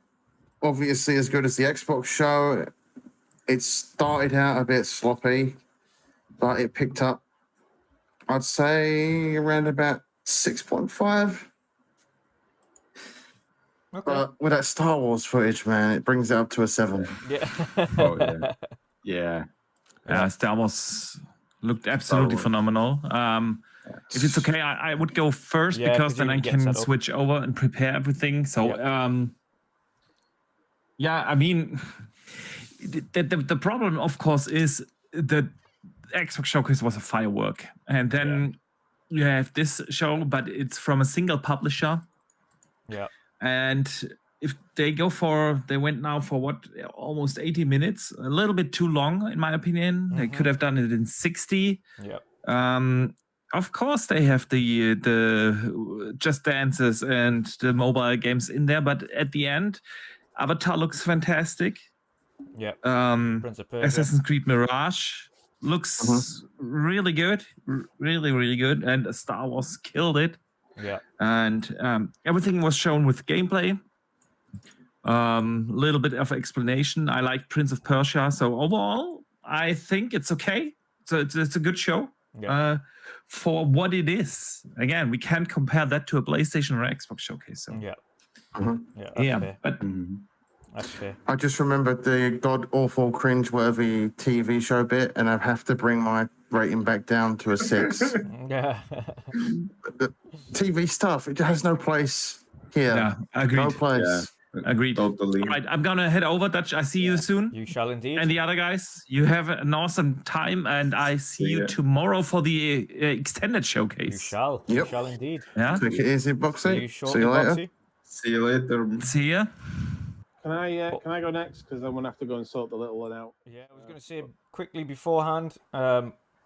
obviously as good as the Xbox show. It started out a bit sloppy, but it picked up, I'd say, around about 6.5. Okay. But with that Star Wars footage, man, it brings it up to a 7. Yeah. Oh, yeah. Yeah. Yeah, Star Wars looked absolutely phenomenal. If it's okay, I would go first because then I can switch over and prepare everything. So, yeah, I mean, the problem, of course, is the Xbox Showcase was a firework. And then you have this show, but it's from a single publisher. Yeah. And if they went now for what, almost 80 minutes, a little bit too long, in my opinion. They could have done it in 60. Yeah. Of course, they have the Just Dances and the mobile games in there, but at the end, Avatar looks fantastic. Yeah. Prince of Persia. Assassin's Creed Mirage looks really good, really, really good, and Star Wars killed it. Yeah. And everything was shown with gameplay. Little bit of explanation. I like Prince of Persia, so overall, I think it's okay. So it's a good show. Yeah. For what it is. Again, we can't compare that to a PlayStation or Xbox Showcase. So. Yeah. Yeah, fair. but that's fair. I just remembered the god-awful, cringe-worthy TV show bit, and I have to bring my rating back down to a 6. Yeah. The TV stuff, it has no place here. Yeah, agreed. No place. Yeah. Agreed. Totally. All right, I'm gonna head over, Dutch. I see you soon. You shall indeed. And the other guys, you have an awesome time, and I see you tomorrow for the extended showcase. You shall. Yep. You shall indeed. Yeah. Take it easy, Boxy. See you later. Boxy. See you later. See ya. Can I go next? Because I'm gonna have to go and sort the little one out. Yeah, I was going to say quickly beforehand,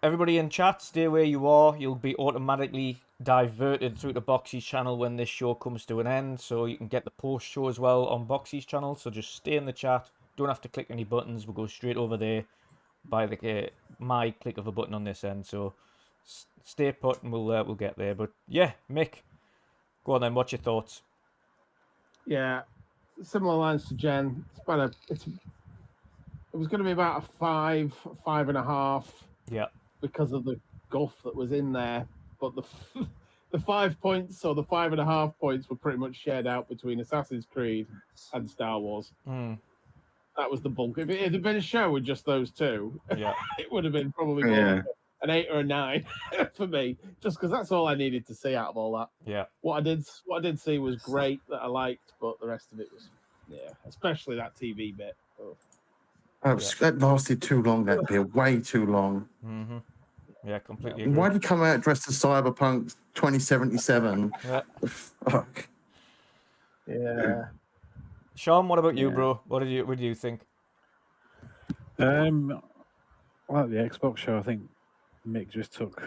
everybody in chat, stay where you are. You'll be automatically diverted through to Boxy's channel when this show comes to an end, so you can get the post show as well on Boxy's channel. So just stay in the chat. Don't have to click any buttons. We'll go straight over there by the my click of a button on this end. So stay put, and we'll get there. But yeah, Mick, go on then. What's your thoughts? Yeah, similar lines to Jen. It was going to be about a 5.5. Yeah. Because of the guff that was in there, but the 5 points or the 5.5 points were pretty much shared out between Assassin's Creed and Star Wars. That was the bulk. If it had been a show with just those two, yeah, it would have been probably more. Yeah. an 8 or a 9 for me, just because that's all I needed to see out of all that. Yeah. What I did see was great that I liked, but the rest of it was, especially that TV bit. Oh. That lasted too long, that bit. Way too long. Mm-hmm. Yeah, completely agree. Why did he come out dressed as Cyberpunk 2077? Yeah. Fuck. Yeah. Sean, what about you, bro? What do you think? Well, the Xbox show, I think Mick just took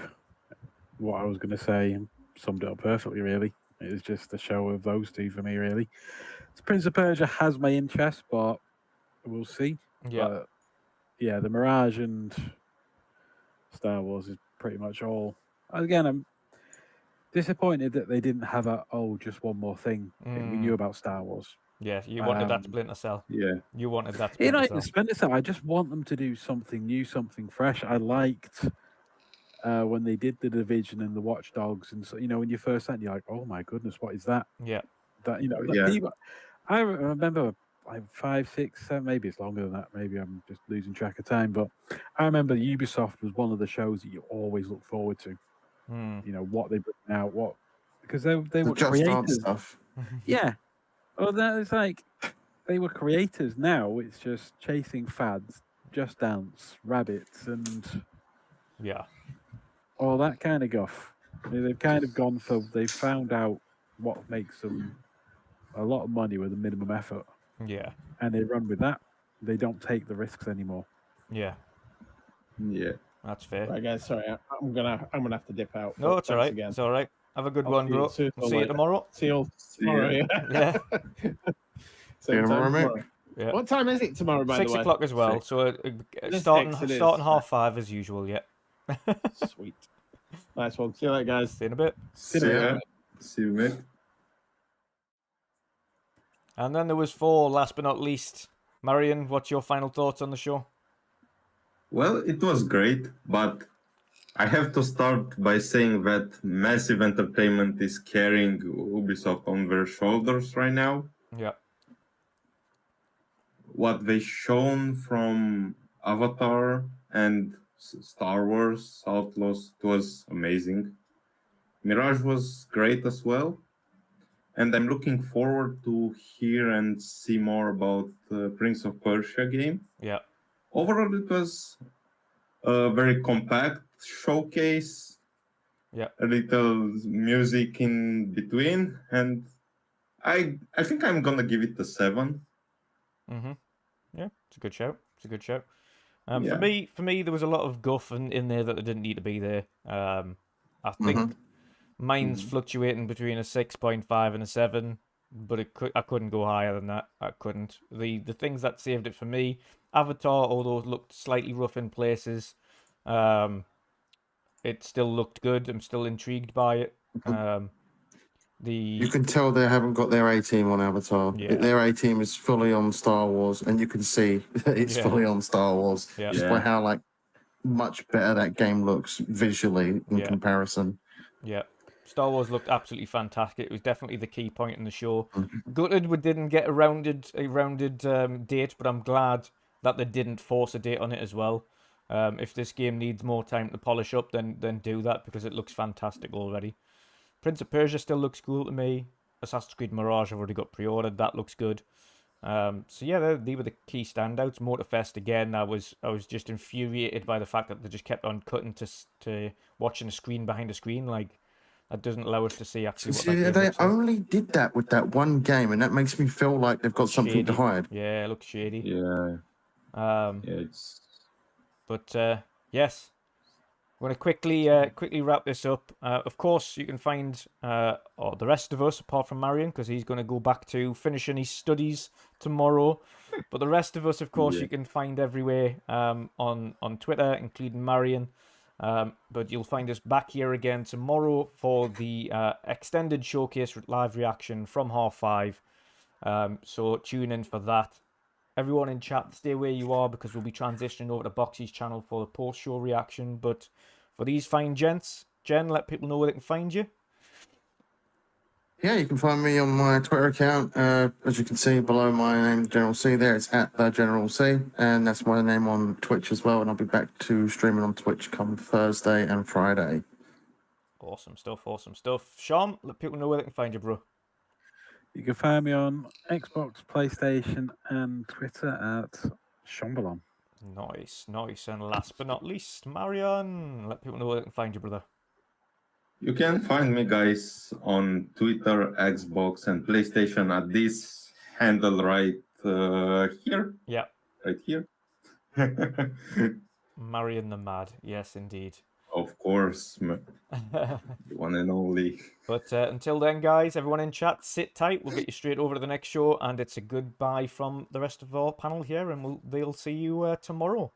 what I was going to say and summed it up perfectly, really. It was just a show of those two for me, really. Prince of Persia has my interest, but we'll see. Yeah. But, yeah, the Mirage and Star Wars is pretty much all. Again, I'm disappointed that they didn't have just one more thing. We knew about Star Wars. Yeah, you wanted that Splinter Cell. Yeah. You wanted that You know, Splinter Cell. Splinter Cell, I just want them to do something new, something fresh. I liked when they did the Division and the Watch Dogs, and so when you first said, you're like, oh my goodness, what is that? Yeah. That I remember like 5, 6, 7, maybe it's longer than that. Maybe I'm just losing track of time, but I remember Ubisoft was one of the shows that you always look forward to. What they bring out, because they were Just creators. Dance stuff. Yeah. Well, that is like they were creators. Now it's just chasing fads, Just Dance, rabbits, and all that kind of guff. They've kind of gone for. They've found out what makes them a lot of money with a minimum effort. Yeah. And they run with that. They don't take the risks anymore. Yeah. Yeah. That's fair. Right, guys. Sorry, I'm gonna have to dip out. No, it's all right. Again. It's all right. Have a good one, bro. See you tomorrow. See you tomorrow. Yeah. See you tomorrow. Yeah. What time is it tomorrow? By 6 the way, o'clock as well. 6. So starting 5:30 as usual. Yeah. Sweet. Nice one. See you later, guys. See you in a bit. See you, mate. And then there was last but not least, Marion. What's your final thoughts on the show? Well, it was great, but I have to start by saying that Massive Entertainment is carrying Ubisoft on their shoulders right now. Yeah. What they shown from Avatar and Star Wars Outlaws was amazing. Mirage was great as well. And I'm looking forward to hear and see more about the Prince of Persia game. Yeah. Overall, it was a very compact showcase. Yeah. A little music in between, and I think I'm gonna give it a 7. Mm-hmm. Yeah, it's a good show. It's a good show. Yeah. For me, there was a lot of guff in there that didn't need to be there. I think mine's fluctuating between a 6.5 and a 7, but I couldn't go higher than that. I couldn't. The things that saved it for me, Avatar, although it looked slightly rough in places, it still looked good. I'm still intrigued by it. You can tell they haven't got their A-team on Avatar. Yeah. Their A-team is fully on Star Wars, and you can see that it's fully on Star Wars. Yeah. Just by how much better that game looks visually in comparison. Yeah. Star Wars looked absolutely fantastic. It was definitely the key point in the show. Gutted we didn't get a rounded date, but I'm glad that they didn't force a date on it as well. If this game needs more time to polish up, then do that, because it looks fantastic already. Prince of Persia still looks cool to me. Assassin's Creed Mirage I've already got pre-ordered. That looks good. So yeah, they were the key standouts. Motorfest again. I was just infuriated by the fact that they just kept on cutting to watching a screen behind a screen. Like, that doesn't allow us to see actually what that game They looks like. only did that with that one game, and that makes me feel like they've got something to hide. Yeah, it looks shady. Yeah. It's. But yes. I'm going to quickly wrap this up. Of course, you can find the rest of us, apart from Marion, because he's going to go back to finishing his studies tomorrow. But the rest of us, of course, you can find everywhere on Twitter, including Marion. But you'll find us back here again tomorrow for the extended showcase live reaction from 5:30. So tune in for that. Everyone in chat, stay where you are, because we'll be transitioning over to Boxy's channel for the post-show reaction. But for these fine gents, Jen, let people know where they can find you. Yeah, you can find me on my Twitter account. As you can see below my name, General C, there it's at the General C, and that's my name on Twitch as well. And I'll be back to streaming on Twitch come Thursday and Friday. Awesome stuff, awesome stuff. Sean, let people know where they can find you, bro. You can find me on Xbox, PlayStation, and Twitter at Shombalon. Nice, nice. And last but not least, Marion, let people know where they can find you, brother. You can find me, guys, on Twitter, Xbox, and PlayStation at this handle right here. Yeah. Right here. Marion the Mad. Yes, indeed. Of course. The one and only. But until then, guys, everyone in chat, sit tight. We'll get you straight over to the next show, and it's a goodbye from the rest of our panel here, and they'll see you tomorrow.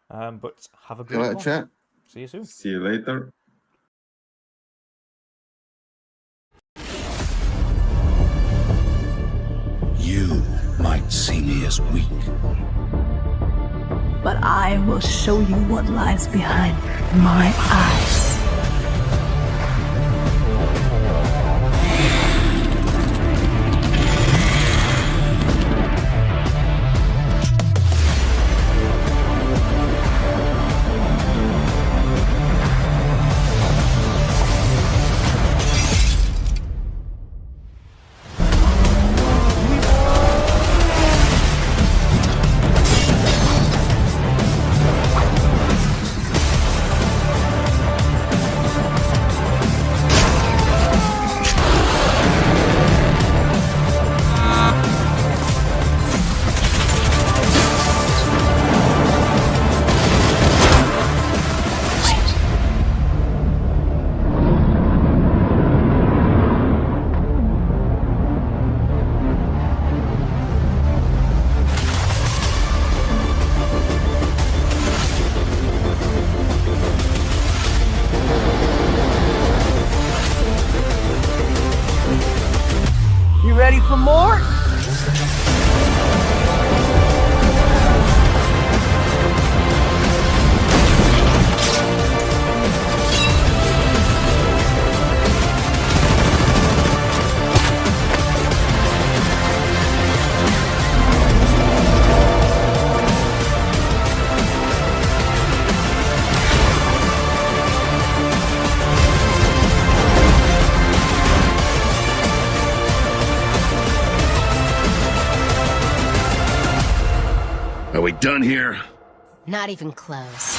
But have a great one. Chat. See you soon. See you later. You might see me as weak, But I will show you what lies behind my eyes. Ready for more? Are we done here? Not even close.